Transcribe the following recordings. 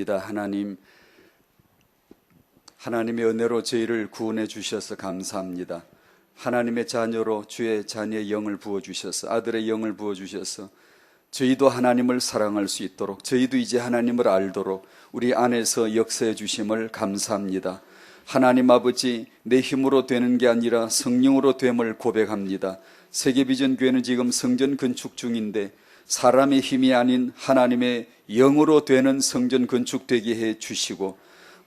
기도합니다. 하나님의 은혜로 저희를 구원해 주셔서 감사합니다. 하나님의 자녀로 주의 자녀의 영을 부어주셔서, 아들의 영을 부어주셔서 저희도 하나님을 사랑할 수 있도록, 저희도 이제 하나님을 알도록 우리 안에서 역사해 주심을 감사합니다. 하나님 아버지, 내 힘으로 되는 게 아니라 성령으로 됨을 고백합니다. 세계비전교회는 지금 성전 건축 중인데 사람의 힘이 아닌 하나님의 영으로 되는 성전 건축되게 해 주시고,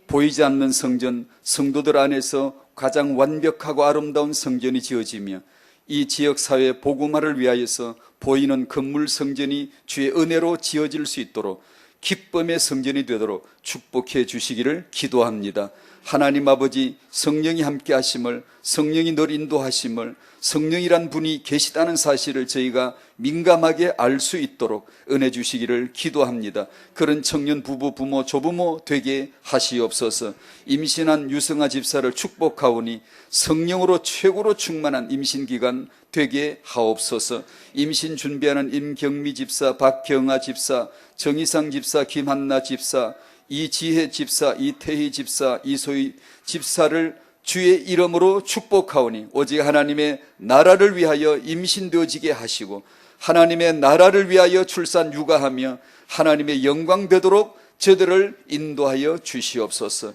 보이지 않는 성전, 성도들 안에서 가장 완벽하고 아름다운 성전이 지어지며 이 지역사회 복음화를 위하여서 보이는 건물 성전이 주의 은혜로 지어질 수 있도록, 기쁨의 성전이 되도록 축복해 주시기를 기도합니다. 하나님 아버지, 성령이 함께 하심을, 성령이 늘 인도하심을, 성령이란 분이 계시다는 사실을 저희가 민감하게 알 수 있도록 은혜 주시기를 기도합니다. 그런 청년 부부, 부모, 조부모 되게 하시옵소서. 임신한 유성아 집사를 축복하오니 성령으로 최고로 충만한 임신기간 되게 하옵소서. 임신 준비하는 임경미 집사, 박경아 집사, 정희상 집사, 김한나 집사, 이지혜 집사, 이태희 집사, 이소희 집사를 주의 이름으로 축복하오니 오직 하나님의 나라를 위하여 임신되어지게 하시고, 하나님의 나라를 위하여 출산 육아하며 하나님의 영광 되도록 저들을 인도하여 주시옵소서.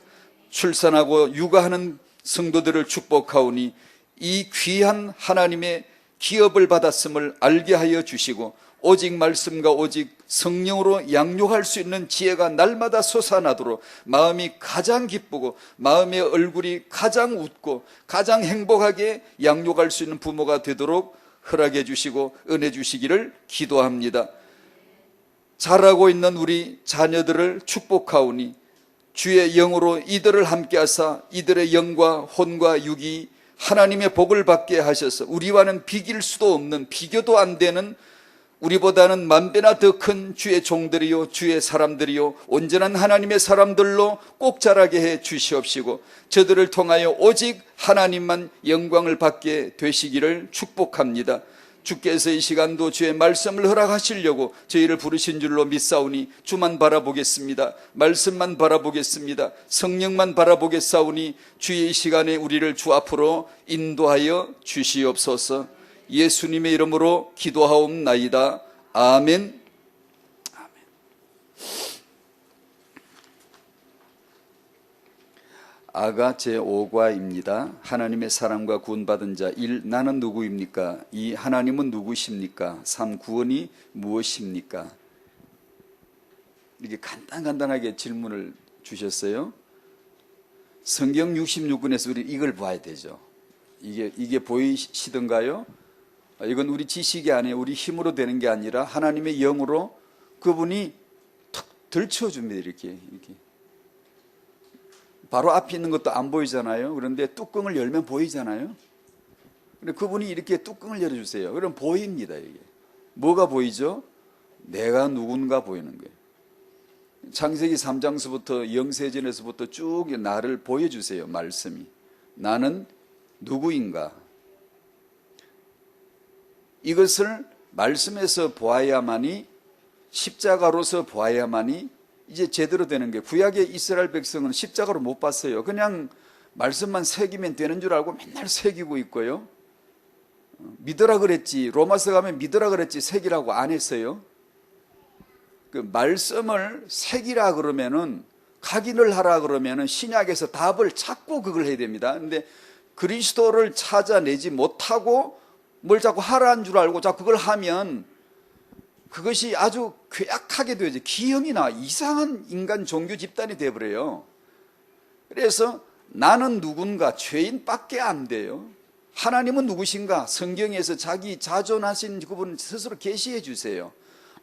출산하고 육아하는 성도들을 축복하오니 이 귀한 하나님의 기업을 받았음을 알게 하여 주시고, 오직 말씀과 오직 성령으로 양육할 수 있는 지혜가 날마다 솟아나도록 마음이 가장 기쁘고 마음의 얼굴이 가장 웃고 가장 행복하게 양육할 수 있는 부모가 되도록 허락해 주시고 은혜 주시기를 기도합니다. 자라고 있는 우리 자녀들을 축복하오니 주의 영으로 이들을 함께 하사 이들의 영과 혼과 육이 하나님의 복을 받게 하셔서 우리와는 비길 수도 없는, 비교도 안 되는, 우리보다는 만배나 더 큰 주의 종들이요, 주의 사람들이요, 온전한 하나님의 사람들로 꼭 자라게 해 주시옵시고, 저들을 통하여 오직 하나님만 영광을 받게 되시기를 축복합니다. 주께서 이 시간도 주의 말씀을 허락하시려고 저희를 부르신 줄로 믿사오니 주만 바라보겠습니다. 말씀만 바라보겠습니다. 성령만 바라보겠사오니 주의 이 시간에 우리를 주 앞으로 인도하여 주시옵소서. 예수님의 이름으로 기도하옵나이다. 아멘. 아멘. 아가 제5과입니다. 하나님의 사랑과 구원받은 자 1. 나는 누구입니까? 2. 하나님은 누구십니까? 3. 구원이 무엇입니까? 이렇게 간단하게 질문을 주셨어요. 성경 66권에서 우리 이걸 봐야 되죠. 이게 보이시던가요? 이건 우리 지식이 아니에요. 우리 힘으로 되는 게 아니라 하나님의 영으로 그분이 툭 들쳐줍니다. 이렇게 바로 앞에 있는 것도 안 보이잖아요. 그런데 뚜껑을 열면 보이잖아요. 근데 그분이 이렇게 뚜껑을 열어주세요. 그럼 보입니다. 이게 뭐가 보이죠? 내가 누군가 보이는 거예요. 창세기 3장서부터 영세전에서부터 쭉 나를 보여주세요. 말씀이 나는 누구인가? 이것을 말씀에서 보아야만이, 십자가로서 보아야만이 이제 제대로 되는 거예요. 구약의 이스라엘 백성은 십자가로 못 봤어요. 그냥 말씀만 새기면 되는 줄 알고 맨날 새기고 있고요. 믿으라 그랬지, 로마서 가면 믿으라 그랬지 새기라고 안 했어요. 그 말씀을 새기라 그러면은, 각인을 하라 그러면은 신약에서 답을 찾고 그걸 해야 됩니다. 근데 그리스도를 찾아내지 못하고 뭘 자꾸 하라는 줄 알고 자꾸 그걸 하면 그것이 아주 괴악하게 되어져. 기형이 나 이상한 인간 종교 집단이 되어버려요. 그래서 나는 누군가, 죄인밖에 안 돼요. 하나님은 누구신가? 성경에서 자기 자존하신 그분 스스로 계시해 주세요.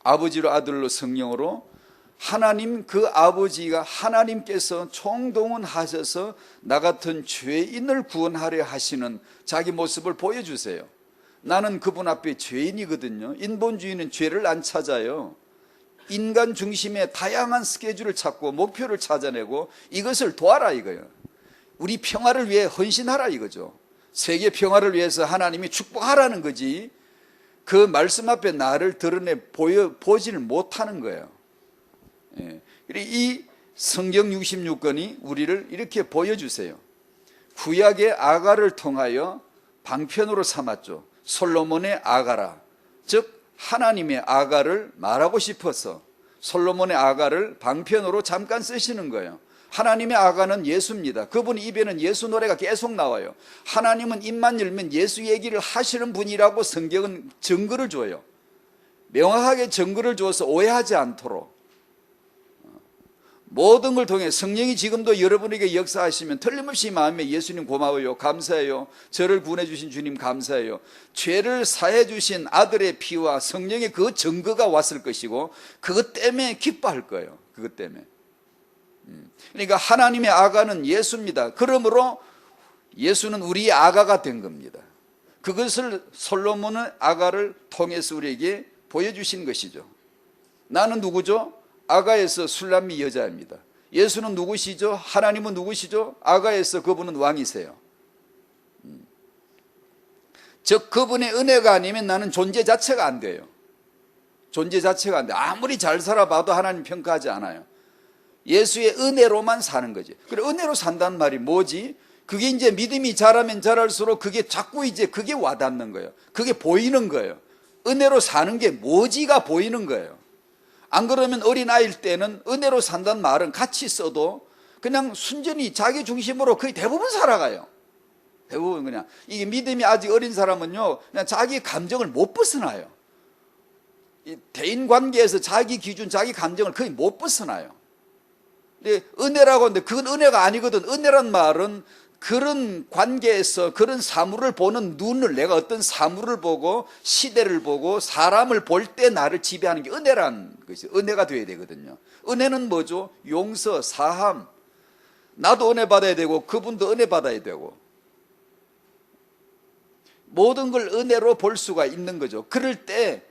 아버지로, 아들로, 성령으로. 하나님, 그 아버지가, 하나님께서 총동원하셔서 나 같은 죄인을 구원하려 하시는 자기 모습을 보여주세요. 나는 그분 앞에 죄인이거든요. 인본주의는 죄를 안 찾아요. 인간 중심의 다양한 스케줄을 찾고 목표를 찾아내고 이것을 도와라 이거예요. 우리 평화를 위해 헌신하라 이거죠. 세계 평화를 위해서 하나님이 축복하라는 거지, 그 말씀 앞에 나를 드러내 보지를 못하는 거예요. 이 성경 66권이 우리를 이렇게 보여주세요. 구약의 아가를 통하여 방편으로 삼았죠. 솔로몬의 아가라, 즉 하나님의 아가를 말하고 싶어서 솔로몬의 아가를 방편으로 잠깐 쓰시는 거예요. 하나님의 아가는 예수입니다. 그분 입에는 예수 노래가 계속 나와요. 하나님은 입만 열면 예수 얘기를 하시는 분이라고 성경은 증거를 줘요. 명확하게 증거를 줘서 오해하지 않도록 모든 걸 통해 성령이 지금도 여러분에게 역사하시면 틀림없이 마음에 예수님 고마워요, 감사해요, 저를 구원해 주신 주님 감사해요, 죄를 사해 주신 아들의 피와 성령의 그 증거가 왔을 것이고 그것 때문에 기뻐할 거예요. 그것 때문에. 그러니까 하나님의 아가는 예수입니다. 그러므로 예수는 우리의 아가가 된 겁니다. 그것을 솔로몬의 아가를 통해서 우리에게 보여주신 것이죠. 나는 누구죠? 아가에서 술람미 여자입니다. 예수는 누구시죠? 하나님은 누구시죠? 아가에서 그분은 왕이세요. 즉 그분의 은혜가 아니면 나는 존재 자체가 안 돼요. 존재 자체가 안 돼요. 아무리 잘 살아봐도 하나님 평가하지 않아요. 예수의 은혜로만 사는 거지. 그래, 은혜로 산다는 말이 뭐지? 그게 이제 믿음이 자라면 자랄수록 그게 자꾸 이제 그게 와닿는 거예요. 그게 보이는 거예요. 은혜로 사는 게 뭐지가 보이는 거예요. 안 그러면 어린아이일 때는 은혜로 산다는 말은 같이 써도 그냥 순전히 자기 중심으로 거의 대부분 살아가요. 대부분 그냥. 이게 믿음이 아직 어린 사람은요, 그냥 자기 감정을 못 벗어나요. 이 대인 관계에서 자기 기준, 자기 감정을 거의 못 벗어나요. 근데 은혜라고 하는데 그건 은혜가 아니거든. 은혜란 말은 그런 관계에서 그런 사물을 보는 눈을, 내가 어떤 사물을 보고 시대를 보고 사람을 볼 때 나를 지배하는 게 은혜란 것이죠. 은혜가 돼야 되거든요. 은혜는 뭐죠? 용서, 사함. 나도 은혜 받아야 되고 그분도 은혜 받아야 되고 모든 걸 은혜로 볼 수가 있는 거죠. 그럴 때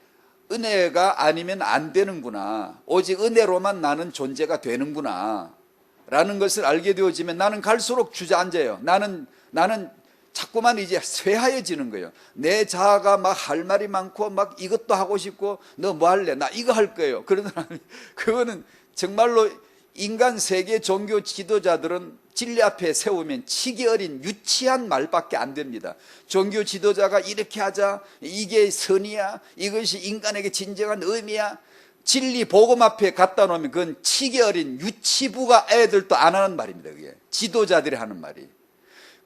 은혜가 아니면 안 되는구나, 오직 은혜로만 나는 존재가 되는구나 라는 것을 알게 되어지면 나는 갈수록 주저앉아요. 나는 자꾸만 이제 쇠하여지는 거예요. 내 자아가 막 할 말이 많고 막 이것도 하고 싶고, 너 뭐 할래? 나 이거 할 거예요. 그런 사람이, 그거는 정말로 인간 세계 종교 지도자들은 진리 앞에 세우면 치기 어린 유치한 말밖에 안 됩니다. 종교 지도자가 이렇게 하자, 이게 선이야, 이것이 인간에게 진정한 의미야, 진리 복음 앞에 갖다 놓으면 그건 치기 어린 유치부가 애들도 안 하는 말입니다. 그게 지도자들이 하는 말이.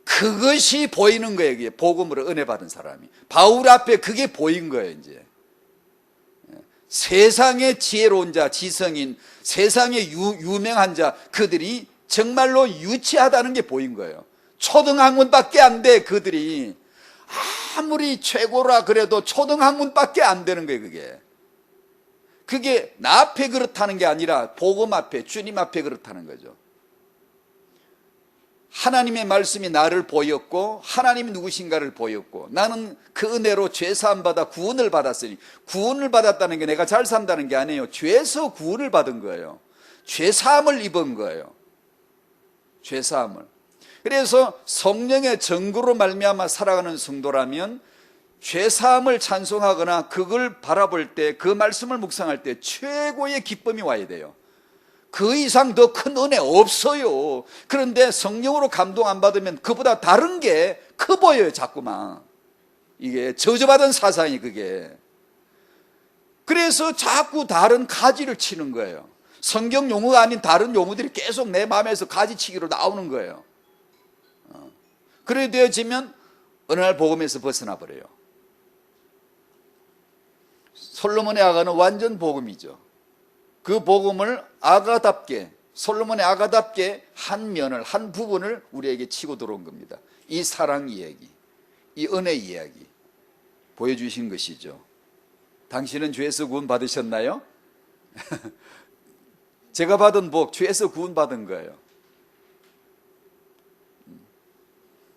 그것이 보이는 거예요. 그게 복음으로 은혜 받은 사람이. 바울 앞에 그게 보인 거예요. 이제 세상의 지혜로운 자, 지성인, 세상의 유명한 자, 그들이 정말로 유치하다는 게 보인 거예요. 초등학문밖에 안 돼. 그들이 아무리 최고라 그래도 초등학문밖에 안 되는 거예요. 그게 나 앞에 그렇다는 게 아니라 복음 앞에, 주님 앞에 그렇다는 거죠. 하나님의 말씀이 나를 보였고 하나님이 누구신가를 보였고 나는 그 은혜로 죄사함 받아 구원을 받았으니, 구원을 받았다는 게 내가 잘 산다는 게 아니에요. 죄에서 구원을 받은 거예요. 죄사함을 입은 거예요. 죄사함을. 그래서 성령의 증거로 말미암아 살아가는 성도라면 죄사함을 찬송하거나 그걸 바라볼 때, 그 말씀을 묵상할 때 최고의 기쁨이 와야 돼요. 그 이상 더 큰 은혜 없어요. 그런데 성령으로 감동 안 받으면 그보다 다른 게 커 보여요. 자꾸만 이게 저주받은 사상이 그게. 그래서 자꾸 다른 가지를 치는 거예요. 성경 용어가 아닌 다른 용어들이 계속 내 마음에서 가지치기로 나오는 거예요. 그래 되어지면 어느 날 복음에서 벗어나 버려요. 솔로몬의 아가는 완전 복음이죠. 그 복음을 아가답게, 솔로몬의 아가답게 한 면을, 한 부분을 우리에게 치고 들어온 겁니다. 이 사랑 이야기, 이 은혜 이야기 보여주신 것이죠. 당신은 죄에서 구원 받으셨나요? 제가 받은 죄에서 구원 받은 거예요.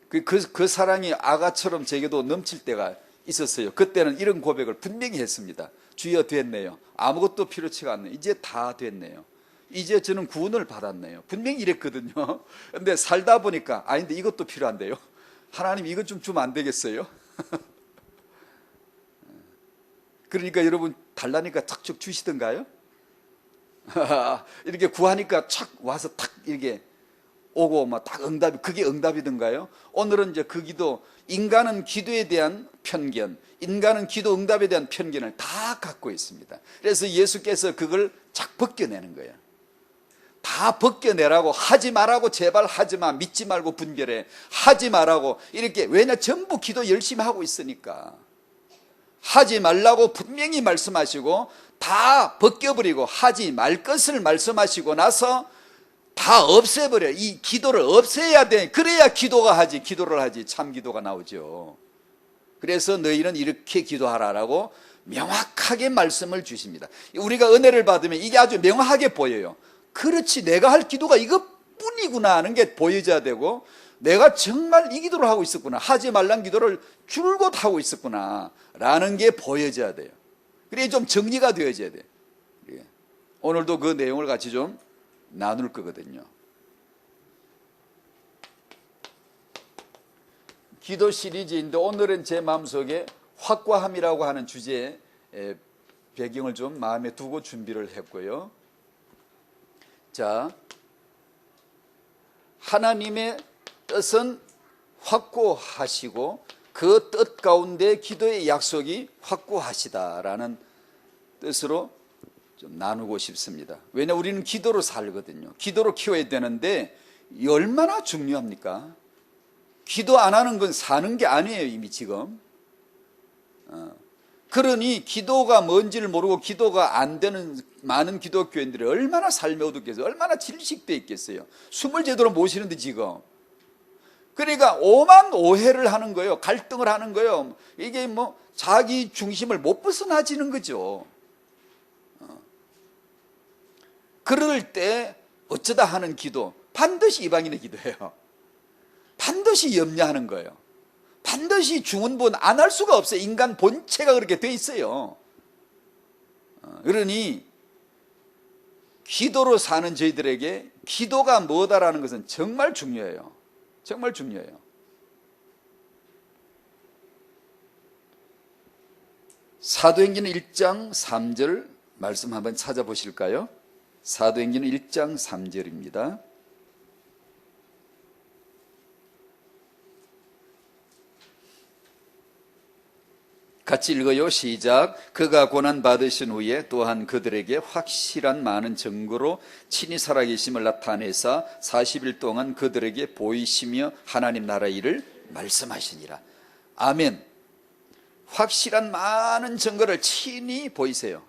그 사랑이 아가처럼 제게도 넘칠 때가 있었어요. 그때는 이런 고백을 분명히 했습니다. 주여 됐네요. 아무것도 필요치가 않네요. 이제 다 됐네요. 이제 저는 구원을 받았네요. 분명히 이랬거든요. 근데 살다 보니까 아닌데 이것도 필요한데요. 하나님 이것 좀 주면 안 되겠어요? 그러니까 여러분 달라니까 척척 주시던가요? 이렇게 구하니까 착 와서 탁 이렇게 오고 막 딱 응답이, 그게 응답이던가요? 오늘은 이제 그 기도, 인간은 기도에 대한 편견, 인간은 기도 응답에 대한 편견을 다 갖고 있습니다. 그래서 예수께서 그걸 착 벗겨내는 거예요. 다 벗겨내라고, 하지 말라고, 제발 하지 마, 믿지 말고 분별해, 하지 말라고, 이렇게. 왜냐, 전부 기도 열심히 하고 있으니까. 하지 말라고 분명히 말씀하시고 다 벗겨버리고 하지 말 것을 말씀하시고 나서 다 없애버려. 이 기도를 없애야 돼. 그래야 기도가 하지, 기도를 하지 참 기도가 나오죠. 그래서 너희는 이렇게 기도하라라고 명확하게 말씀을 주십니다. 우리가 은혜를 받으면 이게 아주 명확하게 보여요. 그렇지, 내가 할 기도가 이것뿐이구나 하는 게 보여져야 되고, 내가 정말 이 기도를 하고 있었구나, 하지 말란 기도를 줄곧 하고 있었구나 라는 게 보여져야 돼요. 그래 좀 정리가 되어져야 돼요. 오늘도 그 내용을 같이 좀 나눌 거거든요. 기도 시리즈인데 오늘은 제 마음속에 확고함이라고 하는 주제의 배경을 좀 마음에 두고 준비를 했고요. 자, 하나님의 뜻은 확고하시고 그 뜻 가운데 기도의 약속이 확고하시다라는 뜻으로 좀 나누고 싶습니다. 왜냐, 우리는 기도로 살거든요. 기도로 키워야 되는데 얼마나 중요합니까? 기도 안 하는 건 사는 게 아니에요, 이미 지금. 그러니 기도가 뭔지를 모르고 기도가 안 되는 많은 기독교인들이 얼마나 삶에 어둡겠어요. 얼마나 질식되어 있겠어요. 숨을 제대로 못 쉬는데 지금. 그러니까 오만 오해를 하는 거예요. 갈등을 하는 거예요. 이게 뭐 자기 중심을 못 벗어나지는 거죠. 그럴 때 어쩌다 하는 기도, 반드시 이방인의 기도예요. 반드시 염려하는 거예요. 반드시 중언부언 안 할 수가 없어요. 인간 본체가 그렇게 돼 있어요. 그러니 기도로 사는 저희들에게 기도가 뭐다라는 것은 정말 중요해요. 정말 중요해요. 사도행전 1장 3절 말씀 한번 찾아보실까요? 사도행전 1장 3절입니다. 같이 읽어요. 시작. 그가 고난 받으신 후에 또한 그들에게 확실한 많은 증거로 친히 살아계심을 나타내사 40일 동안 그들에게 보이시며 하나님 나라 일을 말씀하시니라. 아멘. 확실한 많은 증거를 친히 보이세요.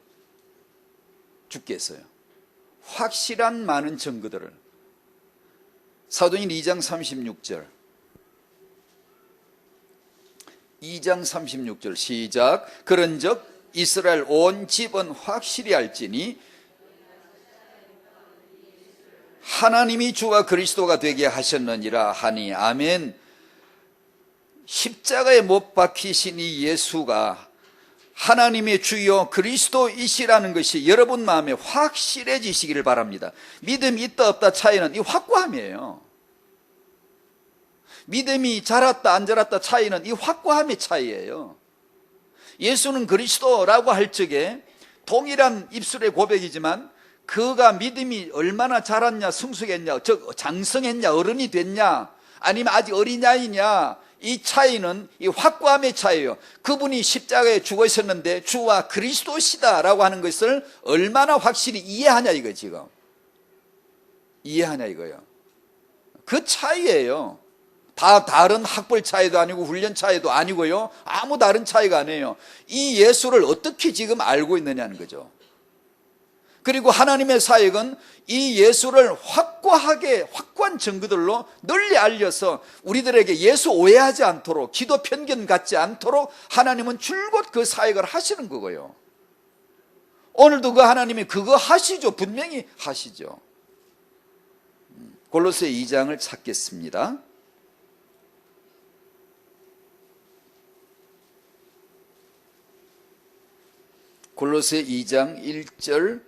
주께서요. 확실한 많은 증거들을. 사도행전 2장 36절. 2장 36절 시작. 그런즉 이스라엘 온 집은 확실히 알지니 하나님이 주와 그리스도가 되게 하셨느니라 하니. 아멘. 십자가에 못 박히신 이 예수가 하나님의 주요 그리스도이시라는 것이 여러분 마음에 확실해지시기를 바랍니다. 믿음이 있다 없다 차이는 이 확고함이에요. 믿음이 자랐다 안 자랐다 차이는 이 확고함의 차이예요. 예수는 그리스도라고 할 적에 동일한 입술의 고백이지만 그가 믿음이 얼마나 자랐냐, 성숙했냐, 장성했냐, 어른이 됐냐, 아니면 아직 어린아이냐, 이 차이는 이 확고함의 차이예요. 그분이 십자가에 죽으셨는데 주와 그리스도시다라고 하는 것을 얼마나 확실히 이해하냐 이거 지금. 이해하냐 이거요. 그 차이예요. 다 다른 학벌 차이도 아니고 훈련 차이도 아니고요. 아무 다른 차이가 아니에요. 이 예수를 어떻게 지금 알고 있느냐는 거죠. 그리고 하나님의 사역은 이 예수를 확고한 증거들로 널리 알려서 우리들에게 예수 오해하지 않도록, 기도 편견 갖지 않도록 하나님은 줄곧 그 사역을 하시는 거고요. 오늘도 그 하나님이 그거 하시죠. 분명히 하시죠. 골로새 2장을 찾겠습니다. 골로새 2장 1절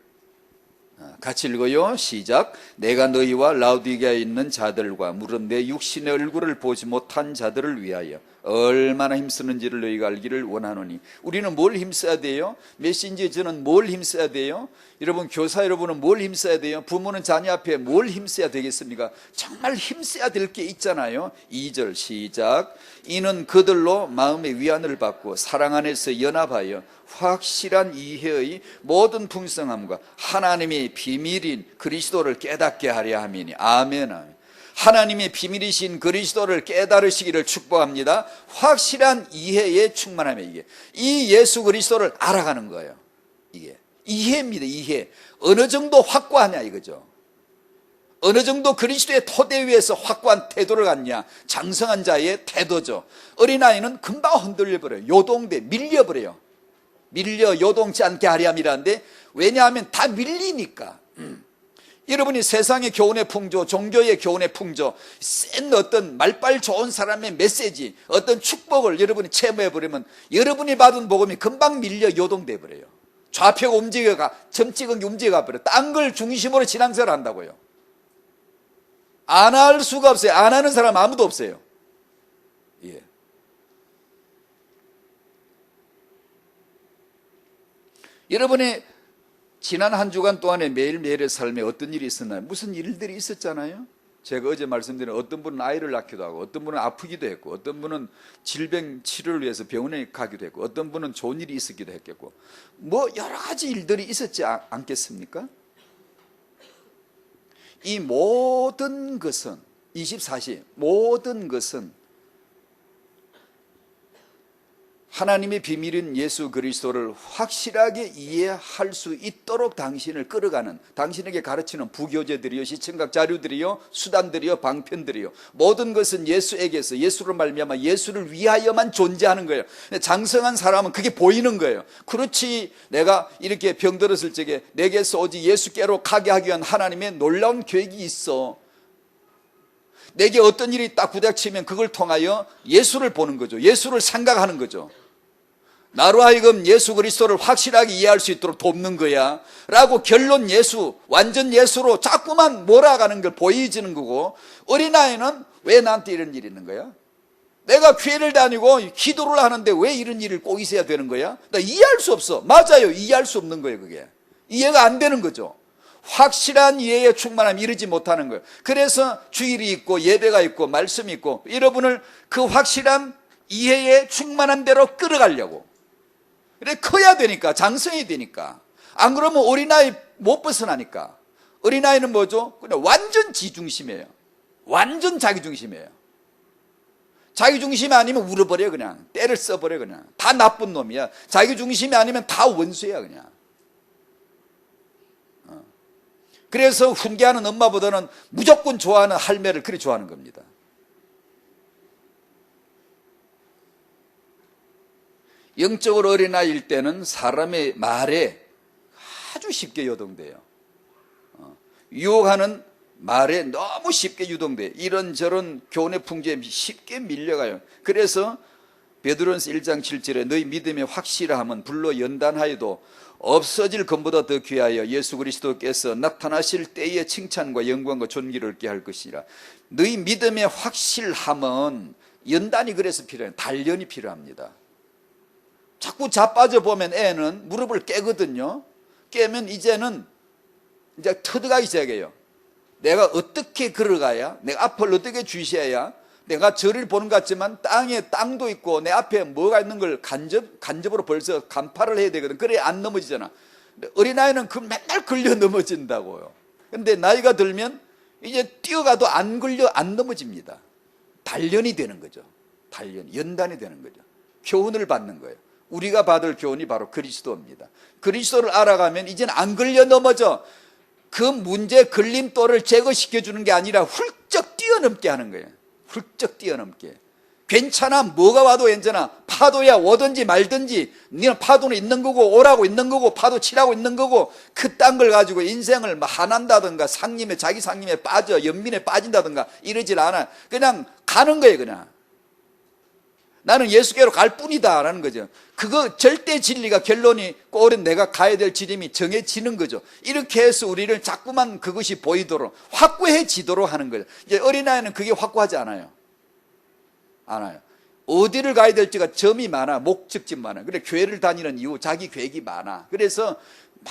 같이 읽어요. 시작. 내가 너희와 라우디게아에 있는 자들과 물론 내 육신의 얼굴을 보지 못한 자들을 위하여 얼마나 힘쓰는지를 너희가 알기를 원하노니. 우리는 뭘 힘써야 돼요? 메신저에 저는 뭘 힘써야 돼요? 여러분, 교사 여러분은 뭘 힘써야 돼요? 부모는 자녀 앞에 뭘 힘써야 되겠습니까? 정말 힘써야 될 게 있잖아요. 2절 시작. 이는 그들로 마음의 위안을 받고 사랑 안에서 연합하여 확실한 이해의 모든 풍성함과 하나님의 비밀인 그리스도를 깨닫게 하려 함이니. 아멘, 아멘. 하나님의 비밀이신 그리스도를 깨달으시기를 축복합니다. 확실한 이해에 충만함에, 이게 이 예수 그리스도를 알아가는 거예요. 이게 이해입니다. 이해. 어느 정도 확고하냐 이거죠. 어느 정도 그리스도의 토대 위에서 확고한 태도를 갖냐. 장성한 자의 태도죠. 어린아이는 금방 흔들려버려요. 요동돼 밀려버려요. 밀려 요동치 않게 하려 함이라는데, 왜냐하면 다 밀리니까. 여러분이 세상의 교훈의 풍조, 종교의 교훈의 풍조, 센 어떤 말빨 좋은 사람의 메시지, 어떤 축복을 여러분이 체험해버리면 여러분이 받은 복음이 금방 밀려 요동돼 버려요. 좌표가 움직여가, 점찍은 게 움직여가 버려요. 딴 걸 중심으로 신앙생활을 한다고요. 안 할 수가 없어요. 안 하는 사람 아무도 없어요. 예. 여러분의 지난 한 주간 동안에 매일매일의 삶에 어떤 일이 있었나요? 무슨 일들이 있었잖아요. 제가 어제 말씀드린, 어떤 분은 아이를 낳기도 하고, 어떤 분은 아프기도 했고, 어떤 분은 질병 치료를 위해서 병원에 가기도 했고, 어떤 분은 좋은 일이 있었기도 했겠고, 뭐 여러 가지 일들이 있었지 않겠습니까? 이 모든 것은 24시 모든 것은 하나님의 비밀인 예수 그리스도를 확실하게 이해할 수 있도록 당신을 끌어가는, 당신에게 가르치는 부교재들이요, 시청각 자료들이요, 수단들이요, 방편들이요, 모든 것은 예수에게서, 예수로 말미암아 예수를 위하여만 존재하는 거예요. 장성한 사람은 그게 보이는 거예요. 그렇지, 내가 이렇게 병들었을 적에 내게서 오직 예수께로 가게 하기 위한 하나님의 놀라운 계획이 있어. 내게 어떤 일이 딱 부닥치면 그걸 통하여 예수를 보는 거죠. 예수를 생각하는 거죠. 나로 하여금 예수 그리스도를 확실하게 이해할 수 있도록 돕는 거야 라고 결론 예수, 완전 예수로 자꾸만 몰아가는 걸 보여지는 거고, 어린아이는 왜 나한테 이런 일이 있는 거야? 내가 교회를 다니고 기도를 하는데 왜 이런 일을 꼭 있어야 되는 거야? 나 이해할 수 없어. 맞아요. 이해할 수 없는 거예요. 그게 이해가 안 되는 거죠. 확실한 이해에 충만함 이르지 못하는 거예요. 그래서 주일이 있고 예배가 있고 말씀이 있고, 여러분을 그 확실한 이해에 충만한 대로 끌어가려고. 그래, 커야 되니까, 장성이 되니까. 안 그러면 어린아이 못 벗어나니까. 어린아이는 뭐죠? 그냥 완전 지중심이에요. 완전 자기중심이에요. 자기중심이 아니면 울어버려. 그냥 때를 써버려. 그냥 다 나쁜 놈이야. 자기중심이 아니면 다 원수야. 그냥. 그래서 훈계하는 엄마보다는 무조건 좋아하는 할매를 그리 좋아하는 겁니다. 영적으로 어린아이일 때는 사람의 말에 아주 쉽게 요동돼요. 유혹하는 말에 너무 쉽게 유동돼. 이런저런 교훈의 풍조에 쉽게 밀려가요. 그래서 베드로전서 1장 7절에 너희 믿음의 확실함은 불로 연단하여도 없어질 것보다 더 귀하여 예수 그리스도께서 나타나실 때의 칭찬과 영광과 존귀를 얻게 할 것이라. 너희 믿음의 확실함은 연단이 그래서 필요해요. 단련이 필요합니다. 자꾸 자빠져 보면 애는 무릎을 깨거든요. 깨면 이제는 이제 터득하기 시작해요. 내가 어떻게 걸어가야, 내가 앞을 어떻게 주시해야, 내가 저를 보는 것 같지만 땅에 땅도 있고 내 앞에 뭐가 있는 걸 간접으로 벌써 간파를 해야 되거든. 그래야 안 넘어지잖아. 어린아이는 그 맨날 걸려 넘어진다고요. 근데 나이가 들면 이제 뛰어가도 안 걸려 안 넘어집니다. 단련이 되는 거죠. 단련, 연단이 되는 거죠. 교훈을 받는 거예요. 우리가 받을 교훈이 바로 그리스도입니다. 그리스도를 알아가면 이제는 안 걸려 넘어져. 그 문제 걸림돌을 제거시켜 주는 게 아니라 훌쩍 뛰어넘게 하는 거예요. 훌쩍 뛰어넘게. 괜찮아, 뭐가 와도 괜찮아. 파도야 오든지 말든지 네는 파도는 있는 거고 오라고 있는 거고 파도 치라고 있는 거고, 그딴 걸 가지고 인생을 화난다든가 상림에, 자기 상림에 빠져 연민에 빠진다든가 이러질 않아. 그냥 가는 거예요. 그냥 나는 예수께로 갈 뿐이다 라는 거죠. 그거 절대 진리가, 결론이 꼴은 내가 가야 될 지름이 정해지는 거죠. 이렇게 해서 우리를 자꾸만 그것이 보이도록 확고해지도록 하는 거죠. 이제 어린아이는 그게 확고하지 않아요. 어디를 가야 될지가 점이 많아. 목적지 많아. 그래 교회를 다니는 이유 자기 계획이 많아. 그래서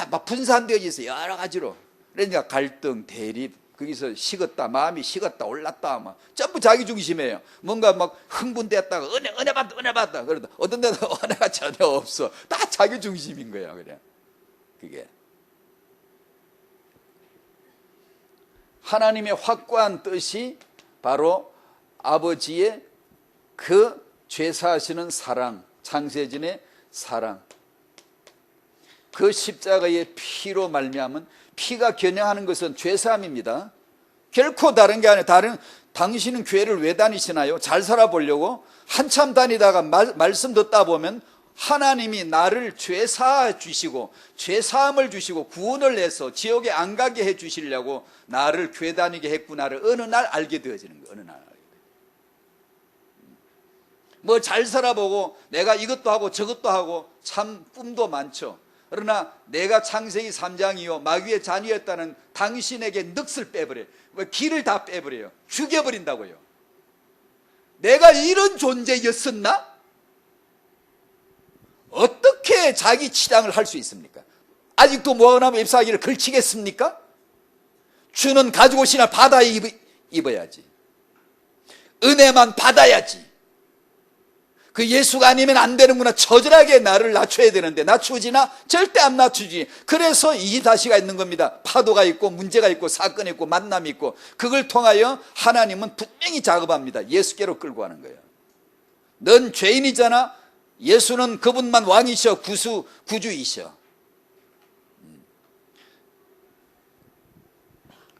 막 분산되어 있어. 여러 가지로. 그러니까 갈등, 대립, 거기서 식었다, 마음이 식었다, 올랐다, 막 전부 자기 중심이에요. 뭔가 막 흥분됐다가 은혜 받다. 그러다 어떤 데는 은혜가 전혀 없어. 다 자기 중심인 거야, 그래. 그게 하나님의 확고한 뜻이 바로 아버지의 그 죄사하시는 사랑, 창세전의 사랑, 그 십자가의 피로 말미암은, 피가 겨냥하는 것은 죄사함입니다. 결코 다른 게 아니라 당신은 교회를 왜 다니시나요? 잘 살아보려고? 한참 다니다가 말씀 듣다 보면 하나님이 나를 죄사해 주시고 죄사함을 주시고 구원을 내서 지옥에 안 가게 해 주시려고 나를 교회 다니게 했구나를 어느 날 알게 되어지는 거예요. 어느 날 알게 돼요. 뭐 잘 살아보고 내가 이것도 하고 저것도 하고 참 꿈도 많죠. 그러나 내가 창세기 3장이요 마귀의 자녀였다는 당신에게 넋을 빼버려요. 길을 다 빼버려요. 죽여버린다고요. 내가 이런 존재였었나? 어떻게 자기 치장을 할 수 있습니까? 아직도 모아나무 잎사귀를 걸치겠습니까? 주는 가죽 옷이나 받아 입어야지. 은혜만 받아야지. 그 예수가 아니면 안 되는구나. 처절하게 나를 낮춰야 되는데 낮추지나? 절대 안 낮추지. 그래서 이 다시가 있는 겁니다. 파도가 있고 문제가 있고 사건이 있고 만남이 있고, 그걸 통하여 하나님은 분명히 작업합니다. 예수께로 끌고 가는 거예요. 넌 죄인이잖아. 예수는 그분만 왕이셔. 구주이셔.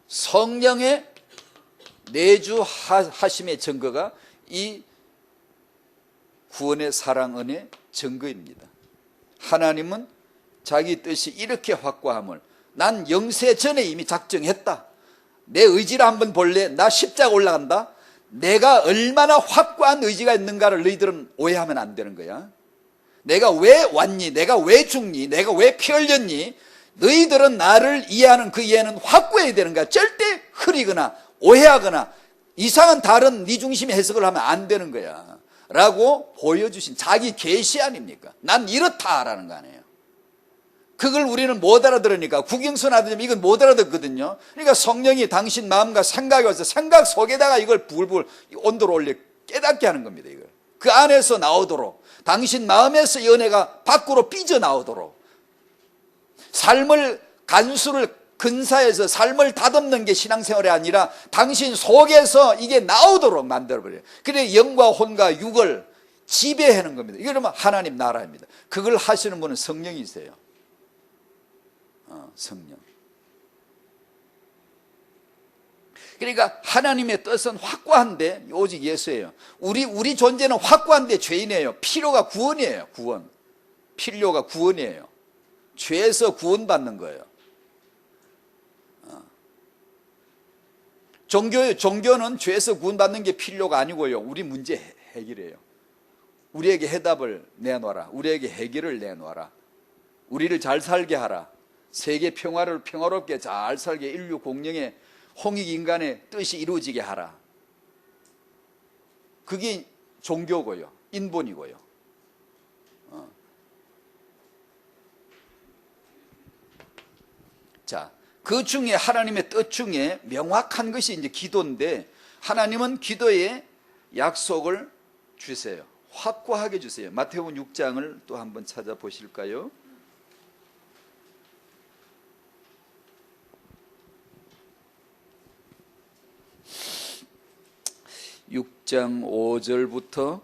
성령의 내주하심의 증거가 이 구원의 사랑 은혜 증거입니다. 하나님은 자기 뜻이 이렇게 확고함을 난 영세 전에 이미 작정했다. 내 의지를 한번 볼래? 나 십자가 올라간다. 내가 얼마나 확고한 의지가 있는가를 너희들은 오해하면 안 되는 거야. 내가 왜 왔니? 내가 왜 죽니? 내가 왜 피 흘렸니? 너희들은 나를 이해하는 그 이해는 확고해야 되는 거야. 절대 흐리거나 오해하거나 이상한 다른 네 중심의 해석을 하면 안 되는 거야 라고 보여주신 자기 계시 아닙니까? 난 이렇다라는 거 아니에요. 그걸 우리는 못 알아들으니까 국영선 아들님 이건 못 알아듣거든요. 그러니까 성령이 당신 마음과 생각이 와서 생각 속에다가 이걸 불불 온도로 올려 깨닫게 하는 겁니다. 이걸 그 안에서 나오도록, 당신 마음에서 이 은혜가 밖으로 삐져나오도록, 삶을 간수를 근사해서 삶을 다듬는 게 신앙생활이 아니라 당신 속에서 이게 나오도록 만들어버려요. 그래 영과 혼과 육을 지배하는 겁니다. 이게 그러면 하나님 나라입니다. 그걸 하시는 분은 성령이세요. 성령. 그러니까 하나님의 뜻은 확고한데 오직 예수예요. 우리 존재는 확고한데 죄인이에요. 필요가 구원이에요. 구원. 필요가 구원이에요. 죄에서 구원받는 거예요. 종교는 죄에서 구원받는 게 필요가 아니고요. 우리 문제 해결이에요. 우리에게 해답을 내놔라. 우리에게 해결을 내놔라. 우리를 잘 살게 하라. 세계 평화를 평화롭게 잘 살게, 인류 공영의 홍익 인간의 뜻이 이루어지게 하라. 그게 종교고요. 인본이고요. 자, 그 중에 하나님의 뜻 중에 명확한 것이 이제 기도인데, 하나님은 기도에 약속을 주세요. 확고하게 주세요. 마태복음 6장을 또 한번 찾아보실까요? 6장 5절부터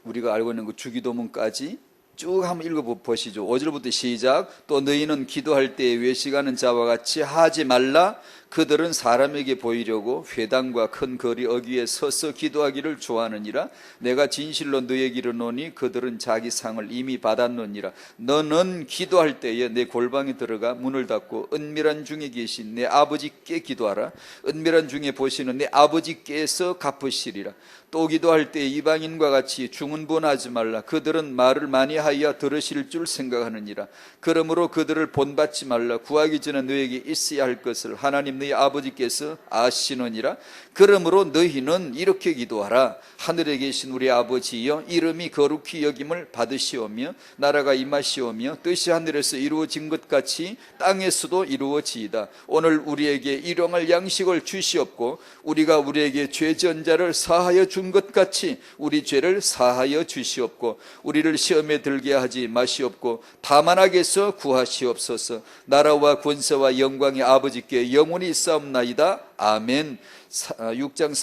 우리가 알고 있는 그 주기도문까지 쭉 한번 읽어보시죠. 5절부터 시작. 또 너희는 기도할 때에 외식하는 자와 같이 하지 말라. 그들은 사람에게 보이려고 회당과 큰 거리 어귀에 서서 기도하기를 좋아하느니라. 내가 진실로 너희에게 이르노니 그들은 자기 상을 이미 받았느니라. 너는 기도할 때에 내 골방에 들어가 문을 닫고 은밀한 중에 계신 내 아버지께 기도하라. 은밀한 중에 보시는 내 아버지께서 갚으시리라. 또 기도할 때 이방인과 같이 중언부언하지 말라. 그들은 말을 많이 하여 들으실 줄 생각하느니라. 그러므로 그들을 본받지 말라. 구하기 전에 너에게 있어야 할 것을 하나님 하나님 너희 아버지께서 아시느니라. 그러므로 너희는 이렇게 기도하라. 하늘에 계신 우리 아버지여, 이름이 거룩히 여김을 받으시오며 나라가 임하시오며 뜻이 하늘에서 이루어진 것 같이 땅에서도 이루어지이다. 오늘 우리에게 일용할 양식을 주시옵고 우리가 우리에게 죄지은 자를 사하여 준 것 같이 우리 죄를 사하여 주시옵고 우리를 시험에 들게 하지 마시옵고 다만 악에서 구하시옵소서. 나라와 권세와 영광이 아버지께 영원히 있사옵나이다. 아멘. 6장